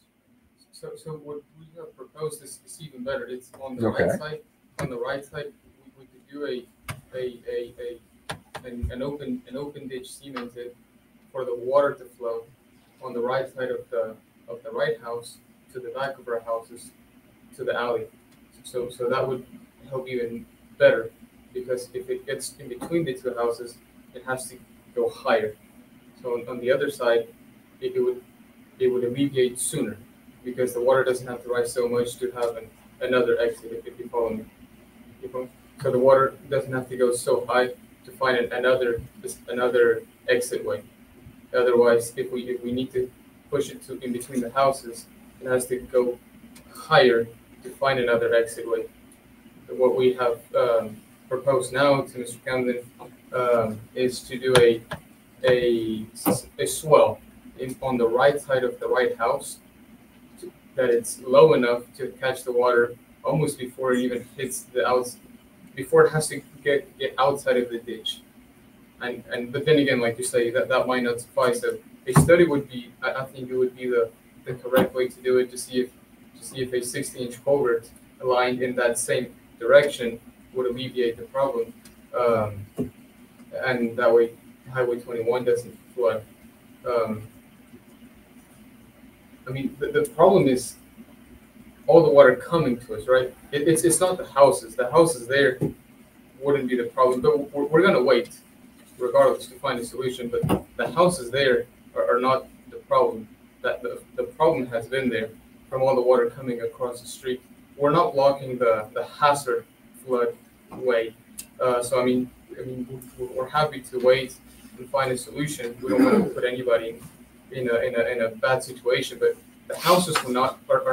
So what we have proposed is even better. It's on the Okay. right side. On the right side, we could do an open ditch cemented for the water to flow on the right side of the right house to the back of our houses to the alley. So that would help even better, because if it gets in between the two houses, it has to go higher. So on the other side, it would alleviate sooner, because the water doesn't have to rise so much to have another exit, if you follow me. So the water doesn't have to go so high to find another exit way. Otherwise, if we need to push it to in between the houses, it has to go higher to find another exit way. What we have proposed now to Mr. Camden is to do a swell on the right side of the right house, that it's low enough to catch the water almost before it even hits the before it has to get outside of the ditch. But then again, like you say, that might not suffice. So a study would be, I think it would be the correct way to do it, to see if a 60-inch culvert aligned in that same direction would alleviate the problem, and that way Highway 21 doesn't flood. I mean, the problem is all the water coming to us, right? It's not the houses. The houses there wouldn't be the problem, but we're gonna wait, regardless, to find a solution. But the houses there are not the problem. That the problem has been there from all the water coming across the street. We're not blocking the hazard flood way. So I mean, we're happy to wait and find a solution. We don't want to put anybody in a bad situation, but the houses are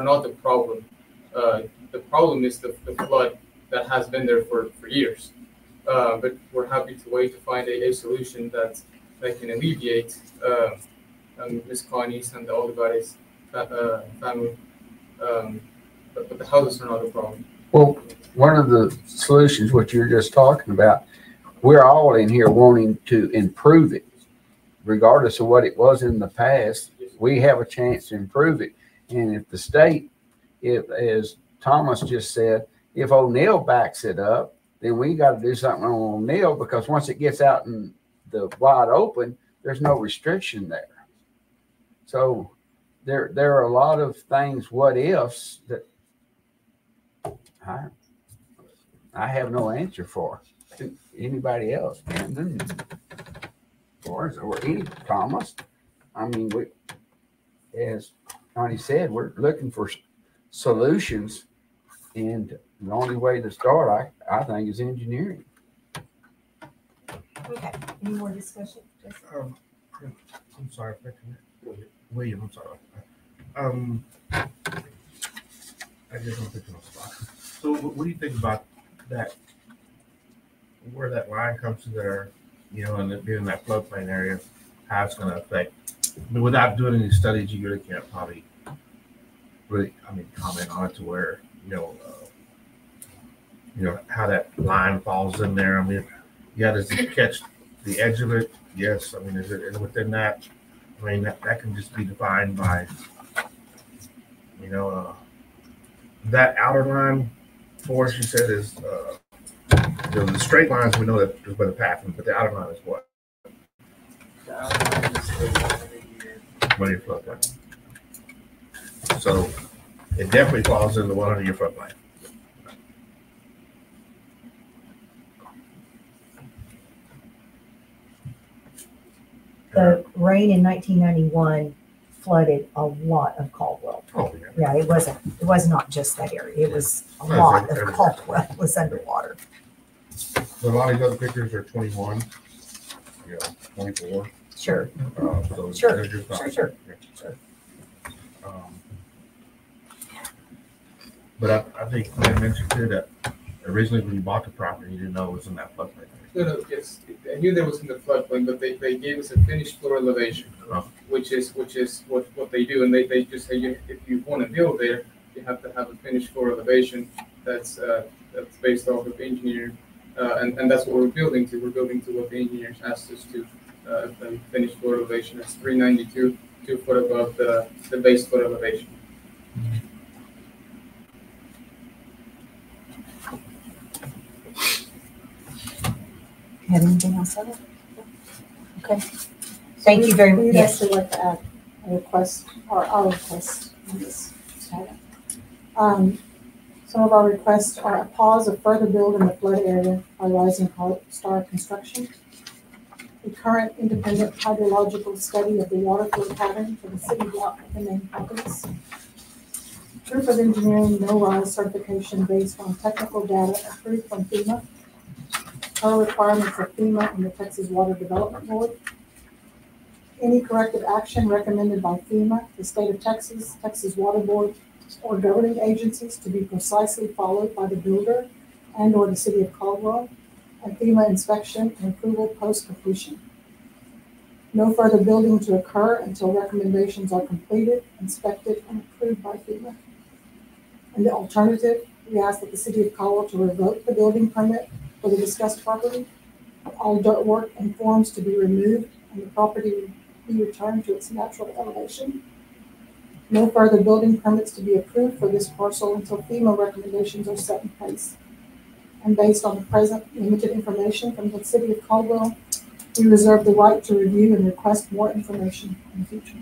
not the problem. The problem is the flood that has been there for years. But we're happy to wait to find a solution that can alleviate Miss Connie's and the Olivares family. But the houses are not the problem. Well, one of the solutions, what you're just talking about, we're all in here wanting to improve it, regardless of what it was in the past. We have a chance to improve it. And if the state, as Thomas just said, if O'Neill backs it up, then we got to do something on O'Neill, because once it gets out in the wide open, there's no restriction there. So there are a lot of things, what ifs, that I have no answer for. Anybody else, Camden, or any Thomas? I mean, as Connie said, we're looking for solutions, and the only way to start, I think, is engineering. Okay, any more discussion? I'm sorry, William, I'm sorry. I just don't think on the spot. So what do you think about that, where that line comes to there, and it being in that floodplain area, how it's going to affect? I mean, without doing any studies, you really can't probably comment on it to where, how that line falls in there. I mean, yeah, does it catch the edge of it? Yes. I mean, is it within that? I mean, that can just be defined by, that outer line four, she said, is the straight lines. We know that is where the path, but the outer line is what? One of your floodplain. So it definitely falls into one of your floodplain. The rain in 1991 flooded a lot of Caldwell. Oh, yeah. Yeah, it was not just that area. It was a lot of Caldwell was underwater. So a lot of these other pictures are 21, 24. Sure. So Sure. they're just not- Sure. But I think I mentioned too that originally when you bought the property, you didn't know it was in that floodplain. No, yes, I knew there was in the floodplain, but they gave us a finished floor elevation, which is what they do, and they just say if you want to build there, you have to have a finished floor elevation that's based off of engineering, and that's what we're building to. We're building to what the engineers asked us to. The finished floor elevation is 392, 2 foot above the base floor elevation. Have anything else on it? Okay. Thank you very much. We'd Yes. actually like to add a request, or our request in this item. Some of our requests are a pause of further build in the flood area by Rising Star Construction. The current independent hydrological study of the water flow pattern for the city block of the main properties. Proof of engineering no-rise certification based on technical data approved from FEMA. Per requirements of FEMA and the Texas Water Development Board. Any corrective action recommended by FEMA, the state of Texas, Texas Water Board, or governing agencies to be precisely followed by the builder and or the city of Caldwell, and FEMA inspection and approval post-completion. No further building to occur until recommendations are completed, inspected, and approved by FEMA. And the alternative, we ask that the city of Caldwell to revoke the building permit for the discussed property, all dirt work and forms to be removed, and the property be returned to its natural elevation. No further building permits to be approved for this parcel until FEMA recommendations are set in place. And based on the present limited information from the city of Caldwell, we reserve the right to review and request more information in the future.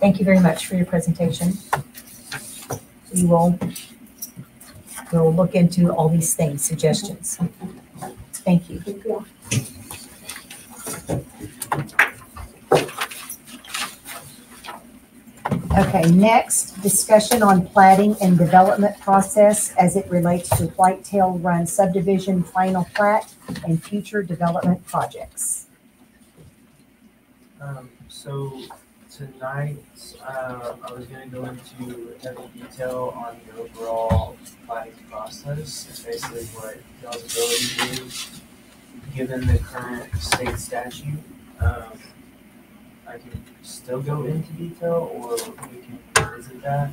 Thank you very much for your presentation. We'll look into all these things, suggestions. Thank you. Thank you. Okay, next, discussion on plating and development process as it relates to Whitetail Run subdivision final plat and future development projects. So tonight, I was going to go into heavy detail on the overall plating process and basically what y'all's ability is given the current state statute. I can still go into detail, or we can revisit that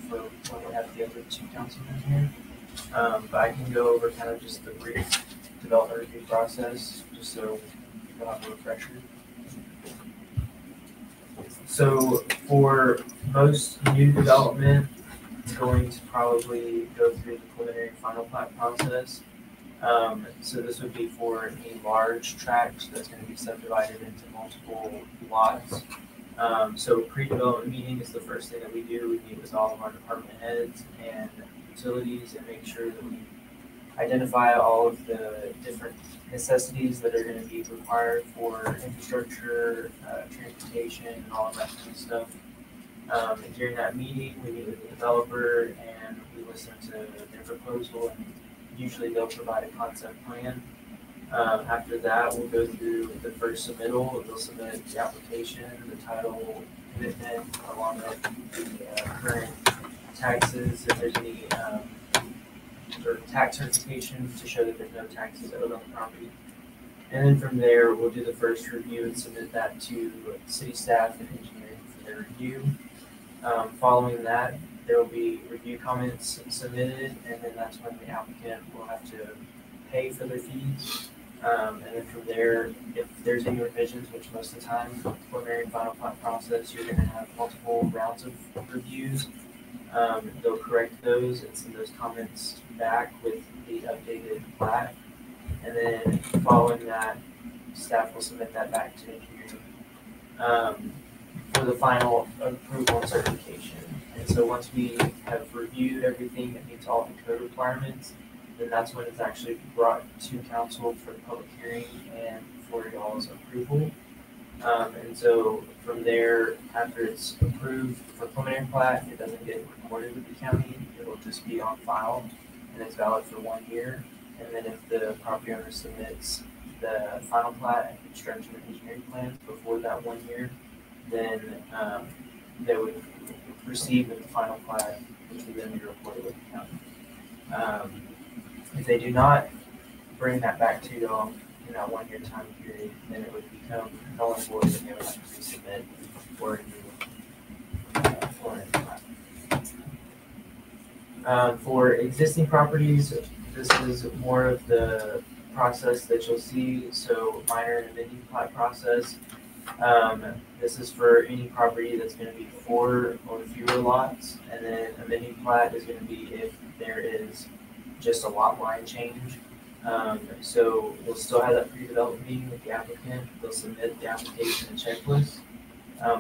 for when we have the other two councilmen here. But I can go over kind of just the brief development review process, just so you'll have a refresher. So for most new development, it's going to probably go through the preliminary final plat process. So this would be for a large tract that's going to be subdivided into multiple lots. So pre-development meeting is the first thing that we do. We meet with all of our department heads and utilities and make sure that we identify all of the different necessities that are going to be required for infrastructure, transportation, and all of that kind of stuff. And during that meeting, we meet with the developer and we listen to their proposal, and usually they'll provide a concept plan. After that, we'll go through the first submittal. They'll submit the application, the title commitment, along with the current taxes, if there's any sort of tax certification to show that there's no taxes owed on the property. And then from there, we'll do the first review and submit that to city staff and engineering for their review. Following that, there will be review comments submitted, and then that's when the applicant will have to pay for their fees. And then from there, if there's any revisions, which most of the time, preliminary and final plat process, you're going to have multiple rounds of reviews. They'll correct those and send those comments back with the updated plat. And then following that, staff will submit that back to engineering for the final approval and certification. And so once we have reviewed everything that meets all the code requirements, then that's when it's actually brought to council for the public hearing and for y'all's approval. And so from there, after it's approved for preliminary plat, it doesn't get recorded with the county. It'll just be on file and it's valid for 1 year. And then if the property owner submits the final plat and construction and engineering plans before that 1 year, then they would proceed with the final plat, which would then be reported with the county. If they do not bring that back to y'all in that 1 year time period, then it would become null and void and they would have to resubmit for a new plat. For existing properties, this is more of the process that you'll see. So minor and amending plat process. This is for any property that's going to be 4 or fewer lots, and then amending plat is going to be if there is just a lot line change. So we'll still have that pre-development meeting with the applicant. They'll submit the application and checklist.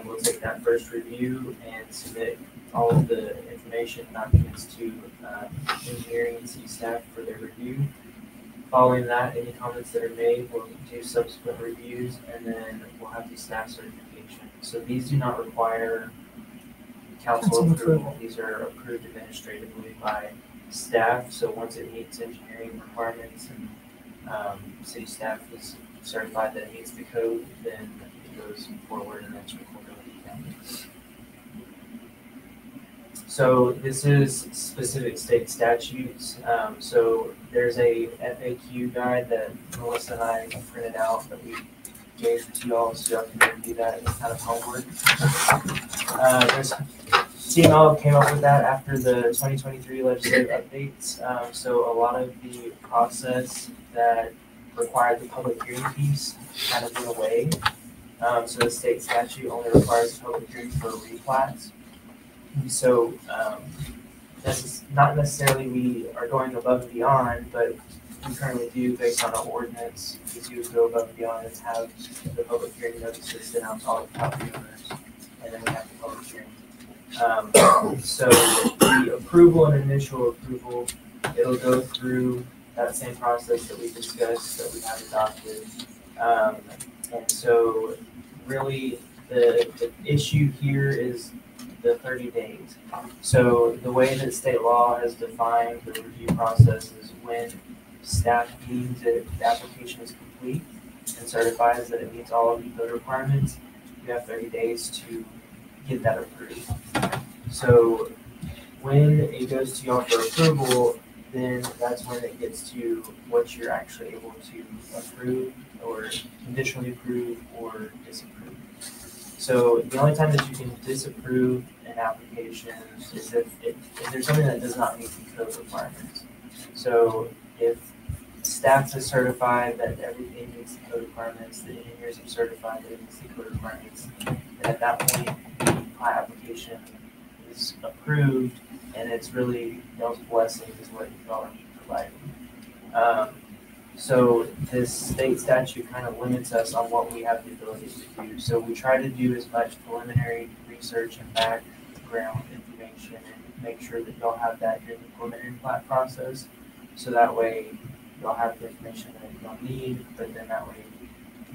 We'll take that first review and submit all of the information documents to engineering and city staff for their review. Following that, any comments that are made, we'll do subsequent reviews, and then we'll have the staff certification. So these do not require council approval. These are approved administratively by staff. So once it meets engineering requirements and city staff is certified that it meets the code, then it goes forward and then it's recorded with the county. So this is specific state statutes. So there's a FAQ guide that Melissa and I printed out that we gave to y'all so y'all can review that as kind of homework. CML came up with that after the 2023 legislative updates. So a lot of the process that required the public hearing piece kind of went away. So the state statute only requires public hearing for replats. So this is not necessarily we are going above and beyond, but we currently do, based on our ordinance, we do go above and beyond and have the public hearing notices sent out to all the property owners, and then we have the public hearing. So the approval and initial approval, it'll go through that same process that we discussed, that we have adopted. And so really the issue here is the 30 days. So the way that state law has defined the review process is when staff deems that the application is complete and certifies that it meets all of the code requirements, you have 30 days to get that approved. So when it goes to y'all for approval, then that's when it gets to what you're actually able to approve or conditionally approve or disapprove. So the only time that you can disapprove an application is if there's something that does not meet the code requirements. So if staff has certified that everything meets the code requirements, the engineers have certified that it meets the code requirements, then at that point, the plat application is approved, and it's really y'all's blessing is what y'all are providing. So this state statute kind of limits us on what we have the ability to do. So we try to do as much preliminary research and background information and make sure that y'all have that in the preliminary plat process. So that way y'all have the information that y'all need, but then that way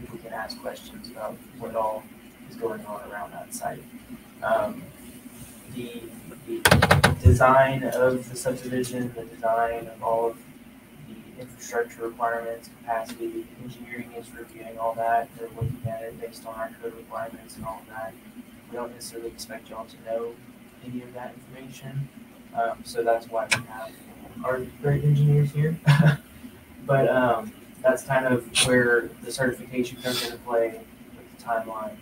people can ask questions about what all is going on around that site. The design of the subdivision, the design of all of the infrastructure requirements, capacity, engineering is reviewing all that. They're looking at it based on our code requirements and all of that. We don't necessarily expect y'all to know any of that information. So that's why we have our great engineers here. But that's kind of where the certification comes into play with the timeline.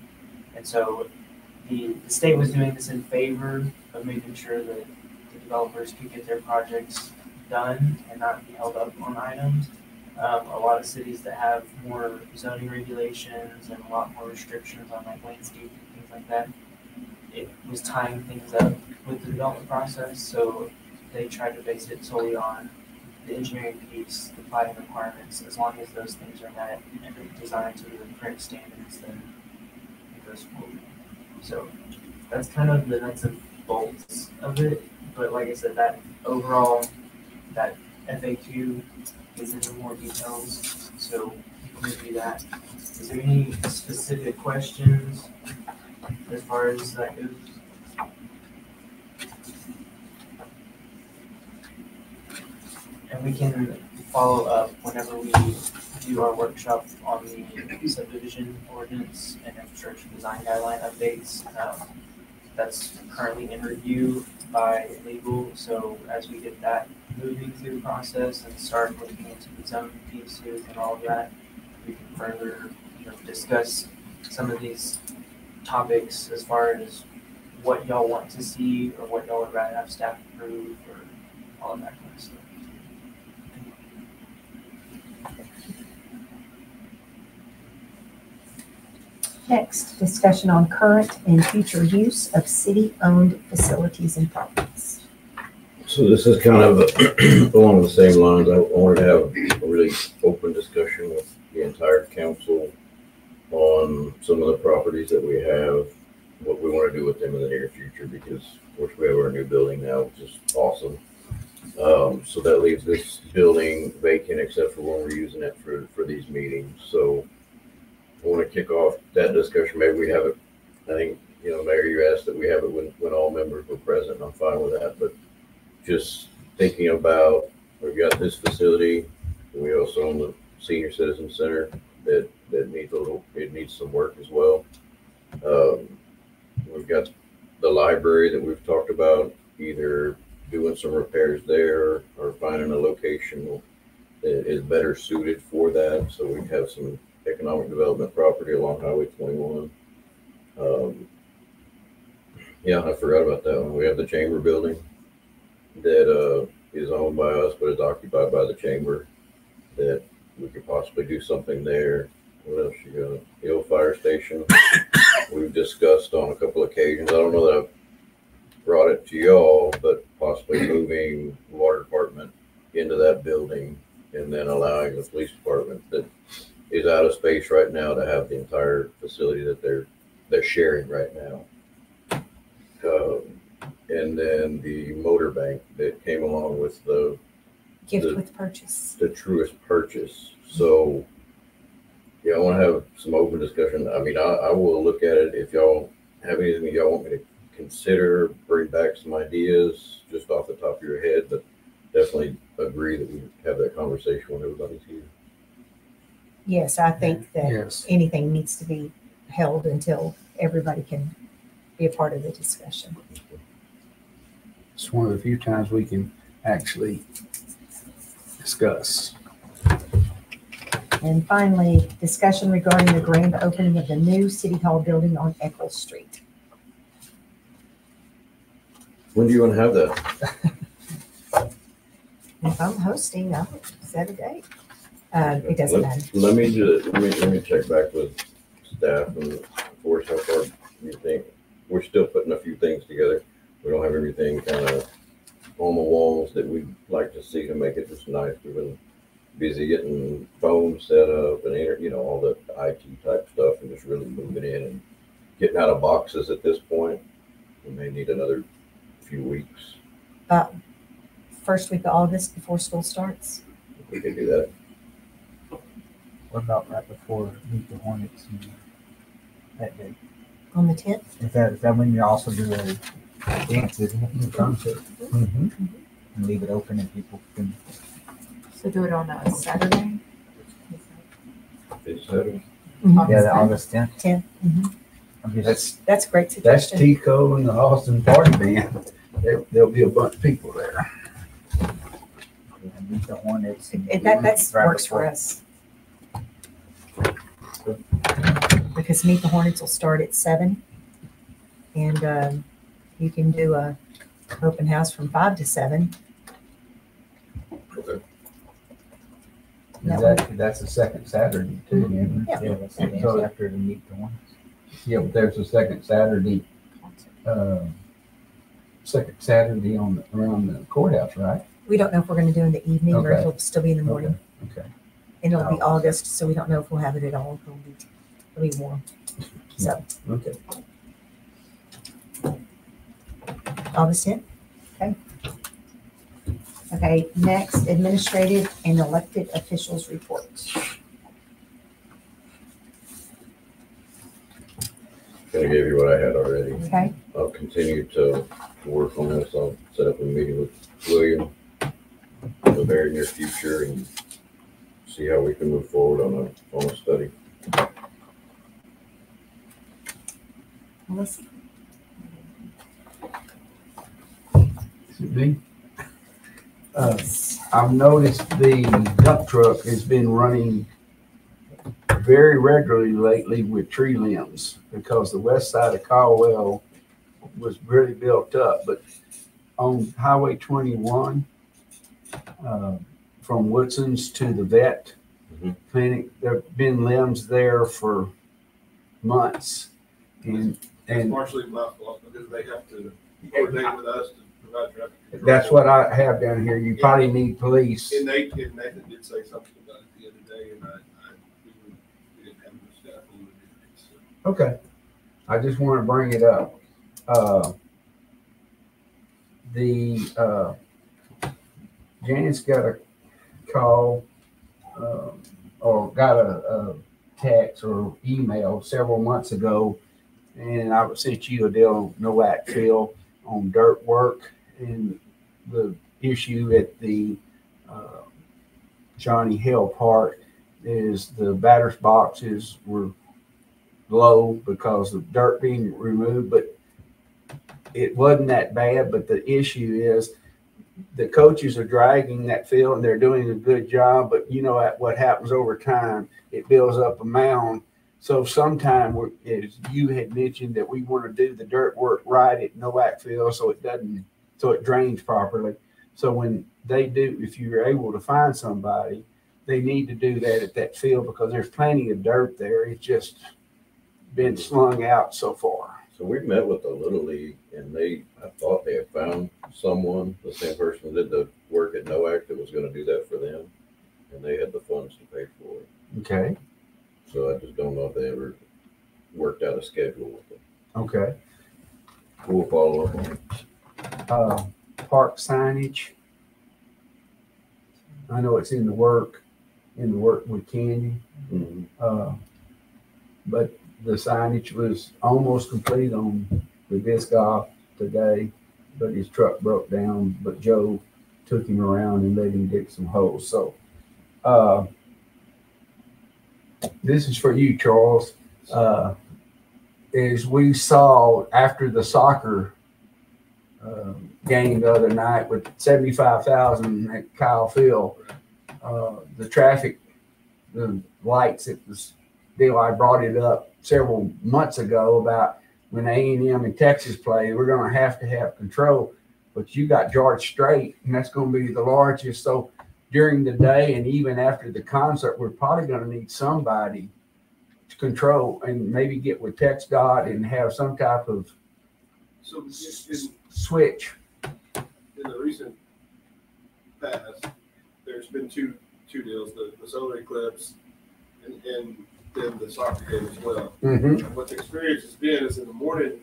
And so the state was doing this in favor of making sure that the developers could get their projects done and not be held up on items. A lot of cities that have more zoning regulations and a lot more restrictions on like landscape and things like that, it was tying things up with the development process. So they try to base it solely on the engineering piece, the planning requirements. As long as those things are met and they're designed to the correct standards, then it goes forward. So that's kind of the nuts and bolts of it. But like I said, that overall, that FAQ gets into more details. So you can review that. Is there any specific questions as far as that goes? And we can follow up whenever we do our workshop on the subdivision ordinance and infrastructure design guideline updates. That's currently in review by legal. So as we get that moving through the process and start looking into the zoning pieces and all of that, we can further, discuss some of these topics as far as what y'all want to see or what y'all would rather have staff approve or all of that kind of stuff. Next, discussion on current and future use of city-owned facilities and properties. So this is kind of along the same lines. I wanted to have a really open discussion with the entire council on some of the properties that we have, what we want to do with them in the near future, because of course we have our new building now, which is awesome. So that leaves this building vacant except for when we're using it for these meetings. So I want to kick off that discussion. Maybe we have it, I think, Mayor, you asked that we have it when all members were present, and I'm fine with that. But just thinking about, we've got this facility, and we also own the Senior Citizen Center that needs some work as well. We've got the library that we've talked about, either doing some repairs there or finding a location that is better suited for that. So we have some economic development property along Highway 21. I forgot about that one. We have the chamber building that is owned by us, but is occupied by the chamber, that we could possibly do something there. What else you got? The old fire station we've discussed on a couple of occasions. I don't know that I've brought it to y'all, but possibly moving the water department into that building and then allowing the police department that is out of space right now to have the entire facility that they're sharing right now. And then the motor bank that came along with the Gift with purchase. The truest purchase. So I want to have some open discussion. I mean, I will look at it. If y'all have anything y'all want me to consider, bring back some ideas just off the top of your head, but definitely agree that we have that conversation when everybody's here. Yes, I think that anything needs to be held until everybody can be a part of the discussion. It's one of the few times we can actually discuss. And finally, discussion regarding the grand opening of the new City Hall building on Eccles Street. When do you want to have that? If I'm hosting, I'll set a date. It doesn't matter. Let me check back with staff and of course how far you think. We're still putting a few things together. We don't have everything kind of on the walls that we'd like to see to make it just nice. We've been busy getting phones set up and all the IT type stuff and just really moving in and getting out of boxes at this point. We may need another few weeks. First week of August before school starts. We could do that. What about right before Meet the Hornets that day? On the 10th? Is that when you also do a dance, isn't it? Concert. Mm-hmm. And leave it open and people can. So do it on a Saturday? This Saturday? Mm-hmm. Yeah, the August 10th. 10th. Mm-hmm. That's a great That's suggestion. Tico and the Austin Party Band. There'll be a bunch of people there. And Meet the Hornets. That works for us. Because Meet the Hornets will start at 7, and you can do a open house from 5 to 7. Okay. That's the second Saturday too. Mm-hmm. Yeah, that's the dance after the Meet the Hornets. Yeah, but there's a second Saturday second Saturday around the courthouse, right? We don't know if we're gonna do it in the evening or if Okay. it'll still be in the morning. Okay. And it'll be August, so we don't know if we'll have it at all. It'll be warm. So, Okay. August 10th? Okay. Okay, next, administrative and elected officials reports. I gave you what I had already. Okay, I'll continue to work on this. I'll set up a meeting with William in the very near future and see how we can move forward on a study. Melissa? Me? I've noticed the dump truck has been running very regularly lately with tree limbs because the west side of Caldwell was really built up. But on Highway 21, from Woodson's to the vet clinic, there have been limbs there for months. And It's partially my fault because they have to coordinate with us to provide traffic control. that's what I have down here. You probably need police. And Nathan did say something about it the other day, and we didn't have enough staff on it. So. Okay. I just want to bring it up. Janice got a call or got a text or email several months ago, and I sent you a deal on NOAC field on dirt work, and the issue at the Johnny Hill Park is the batter's boxes were low because of dirt being removed, but it wasn't that bad. But the issue is the coaches are dragging that field and they're doing a good job, but you know what happens over time, it builds up a mound. So sometime, as you had mentioned, that we want to do the dirt work right at NOAC field so it drains properly. So when they do, if you're able to find somebody, they need to do that at that field because there's plenty of dirt there. It's just been slung out so far. So we met with the Little League, and I thought they had found someone, the same person that did the work at NOAC, that was going to do that for them, and they had the funds to pay for it. Okay. So I just don't know if they ever worked out a schedule with them. Okay. We'll follow up on it. Park signage. I know it's in the work with Candy. Mm-hmm. But the signage was almost complete on the disc golf today, but his truck broke down. But Joe took him around and let him dig some holes. So this is for you, Charles. As we saw after the soccer game the other night with 75,000 at Kyle Field, the traffic, the lights at the deal, I brought it up several months ago about when A&M and Texas play, we're going to have control. But you got George Strait, and that's going to be the largest. So during the day and even after the concert, we're probably going to need somebody to control and maybe get with TxDOT and have some type of switch. In the recent past, there's been two deals: the solar eclipse and then the soccer game as well. Mm-hmm. And what the experience has been is in the morning,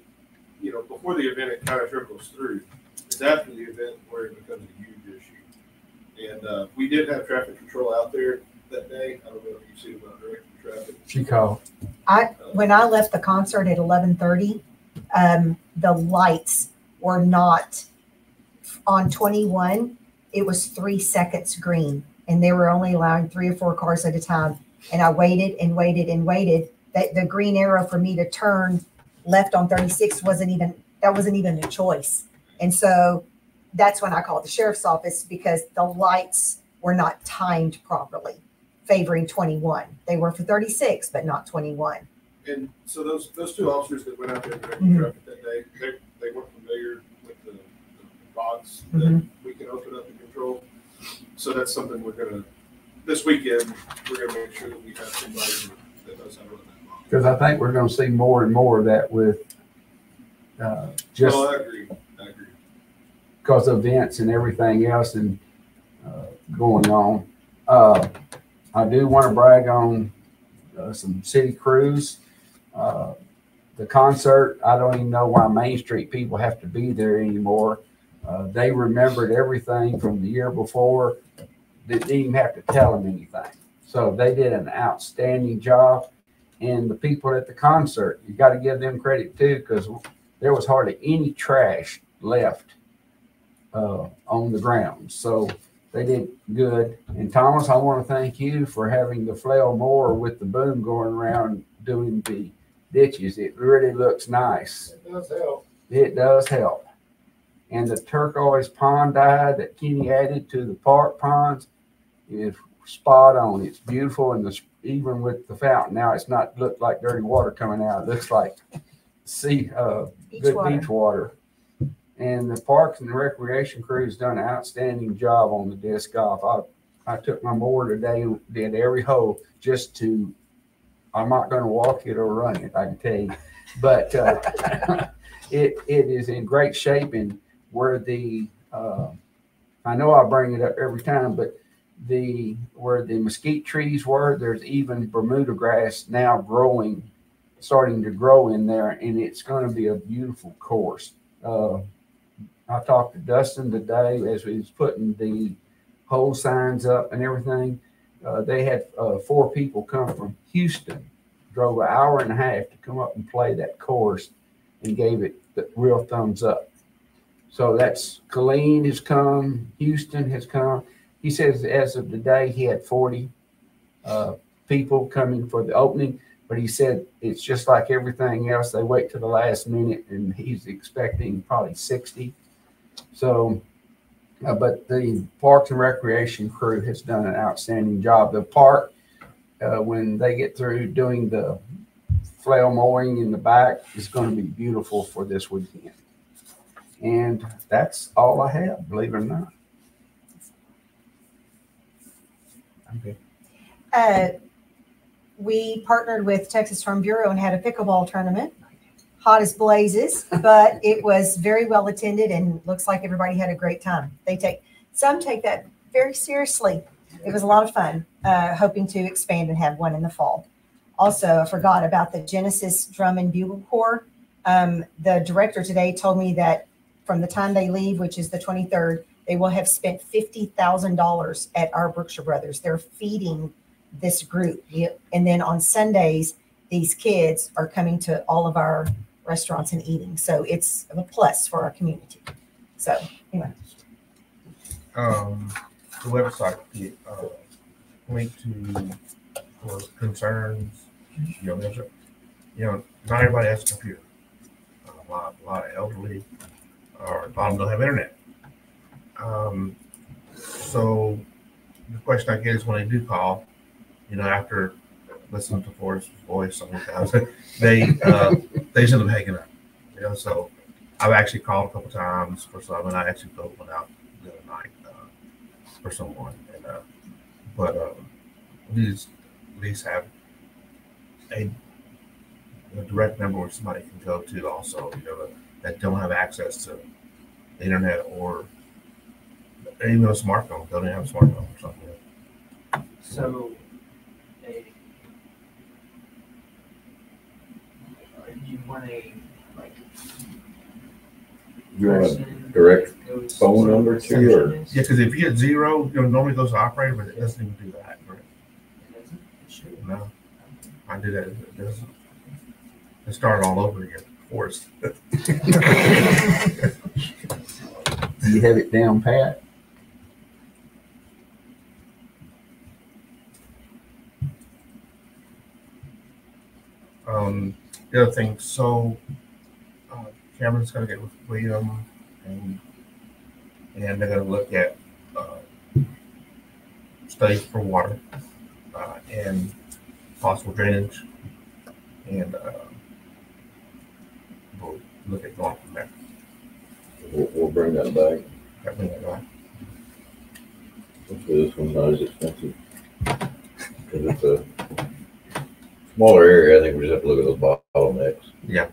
before the event, it kind of trickles through. It's after the event where it becomes a huge issue. And we did have traffic control out there that day. I don't know if you've seen about directing traffic. She called. When I left the concert at 11:30, the lights were not on 21. It was 3 seconds green, and they were only allowing 3 or 4 cars at a time. And I waited and waited and waited. That the green arrow for me to turn left on 36 wasn't even a choice. And so that's when I called the sheriff's office because the lights were not timed properly, favoring 21. They were for 36, but not 21. And so those two officers that went out there directing traffic that day, they weren't familiar with the box that we can open up and control. So that's something this weekend, we're going to make sure that we have somebody that knows how to run that box. Because I think we're going to see more and more of that with No, I agree. because of events and everything else and going on. I do want to brag on some city crews. The concert, I don't even know why Main Street people have to be there anymore. They remembered everything from the year before. Didn't even have to tell them anything. So they did an outstanding job. And the people at the concert, you got to give them credit too, because there was hardly any trash left on the ground. So they did good. And Thomas, I want to thank you for having the flail mower with the boom going around doing the ditches. It really looks nice. It does help. It does help. And the turquoise pond dye that Kenny added to the park ponds is spot on. It's beautiful, and even with the fountain now, it's not looked like dirty water coming out. It looks like good beach water. And the Parks and Recreation crew has done an outstanding job on the disc golf. I took my mower today and did every hole just to. I'm not going to walk it or run it, I can tell you, but it is in great shape. And where I know I bring it up every time, but where the mesquite trees were, there's even Bermuda grass now starting to grow in there, and it's going to be a beautiful course. I talked to Dustin today as he was putting the hole signs up and everything. They had 4 people come from Houston, drove an hour and a half to come up and play that course, and gave it the real thumbs up. So that's Colleen has come, Houston has come. He says as of today, he had 40 people coming for the opening, but he said it's just like everything else. They wait to the last minute, and he's expecting probably 60. So, but the Parks and Recreation crew has done an outstanding job. The park, when they get through doing the flail mowing in the back, is going to be beautiful for this weekend. And that's all I have, believe it or not. Okay. We partnered with Texas Farm Bureau and had a pickleball tournament. Hot as blazes, but it was very well attended and looks like everybody had a great time. Some take that very seriously. It was a lot of fun, hoping to expand and have one in the fall. Also, I forgot about the Genesis Drum and Bugle Corps. The director today told me that from the time they leave, which is the 23rd, they will have spent $50,000 at our Brookshire Brothers. They're feeding this group. And then on Sundays, these kids are coming to all of our restaurants and eating. So it's a plus for our community. So anyway. The website, link to for concerns, not everybody has a computer. A lot of elderly or a lot of them don't have internet. So the question I get is when they do call, after listening to Forrest's voice sometimes, they just end up hanging up. So I've actually called a couple times for some, and I actually built one out the other night for someone. And but these at least have a direct number where somebody can go to also, that don't have access to the internet or even a smartphone. Don't even have a smartphone or something. So, you want a direct phone number to you? Or? Yeah, because if you get 0, normally it goes to operator, but it doesn't even do that. Right? No, I do that. It doesn't. It started all over again. Forced. Do you have it down pat? The other thing, so Cameron's going to get with William, and they're going to look at studies for water and possible drainage, and we'll look at going from there. We'll bring that back. Okay, bring that back. Hopefully this one's not as expensive. Because it's a smaller area, I think we just have to look at those bottlenecks. Yeah.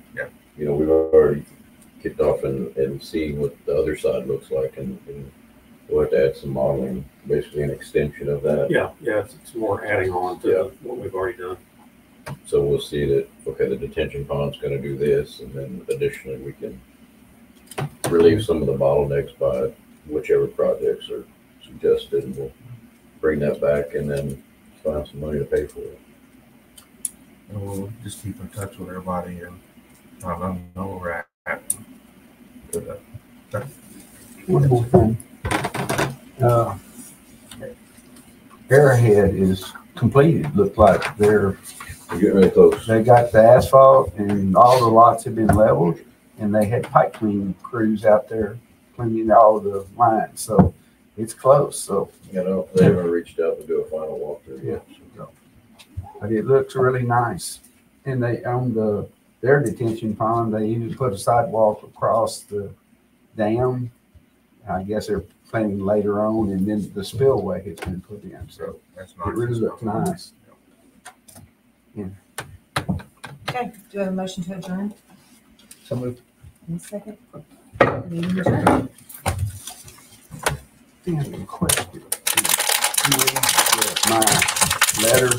We've already kicked off and see what the other side looks like, and we'll have to add some modeling, basically an extension of that. Yeah, it's more adding on to what we've already done. So we'll see that, okay, the detention pond's gonna do this, and then additionally, we can relieve some of the bottlenecks by whichever projects are suggested, and we'll bring that back and then find some money to pay for it. And we'll just keep in touch with everybody and let them know where we're at. One more thing. Arrowhead is completed. Looked like We're getting really close. they got the asphalt and all the lots have been leveled, and they had pipe cleaning crews out there cleaning all the lines. So it's close. So You know, they haven't reached out to do a final walkthrough yet. but it looks really nice. And they on their detention pond, they even put a sidewalk across the dam. I guess they're planning later on, and then the spillway has been put in. So That's it really looks nice. Okay, do I have a motion to adjourn? So moved. In a second. Meeting adjourned. Question. My letter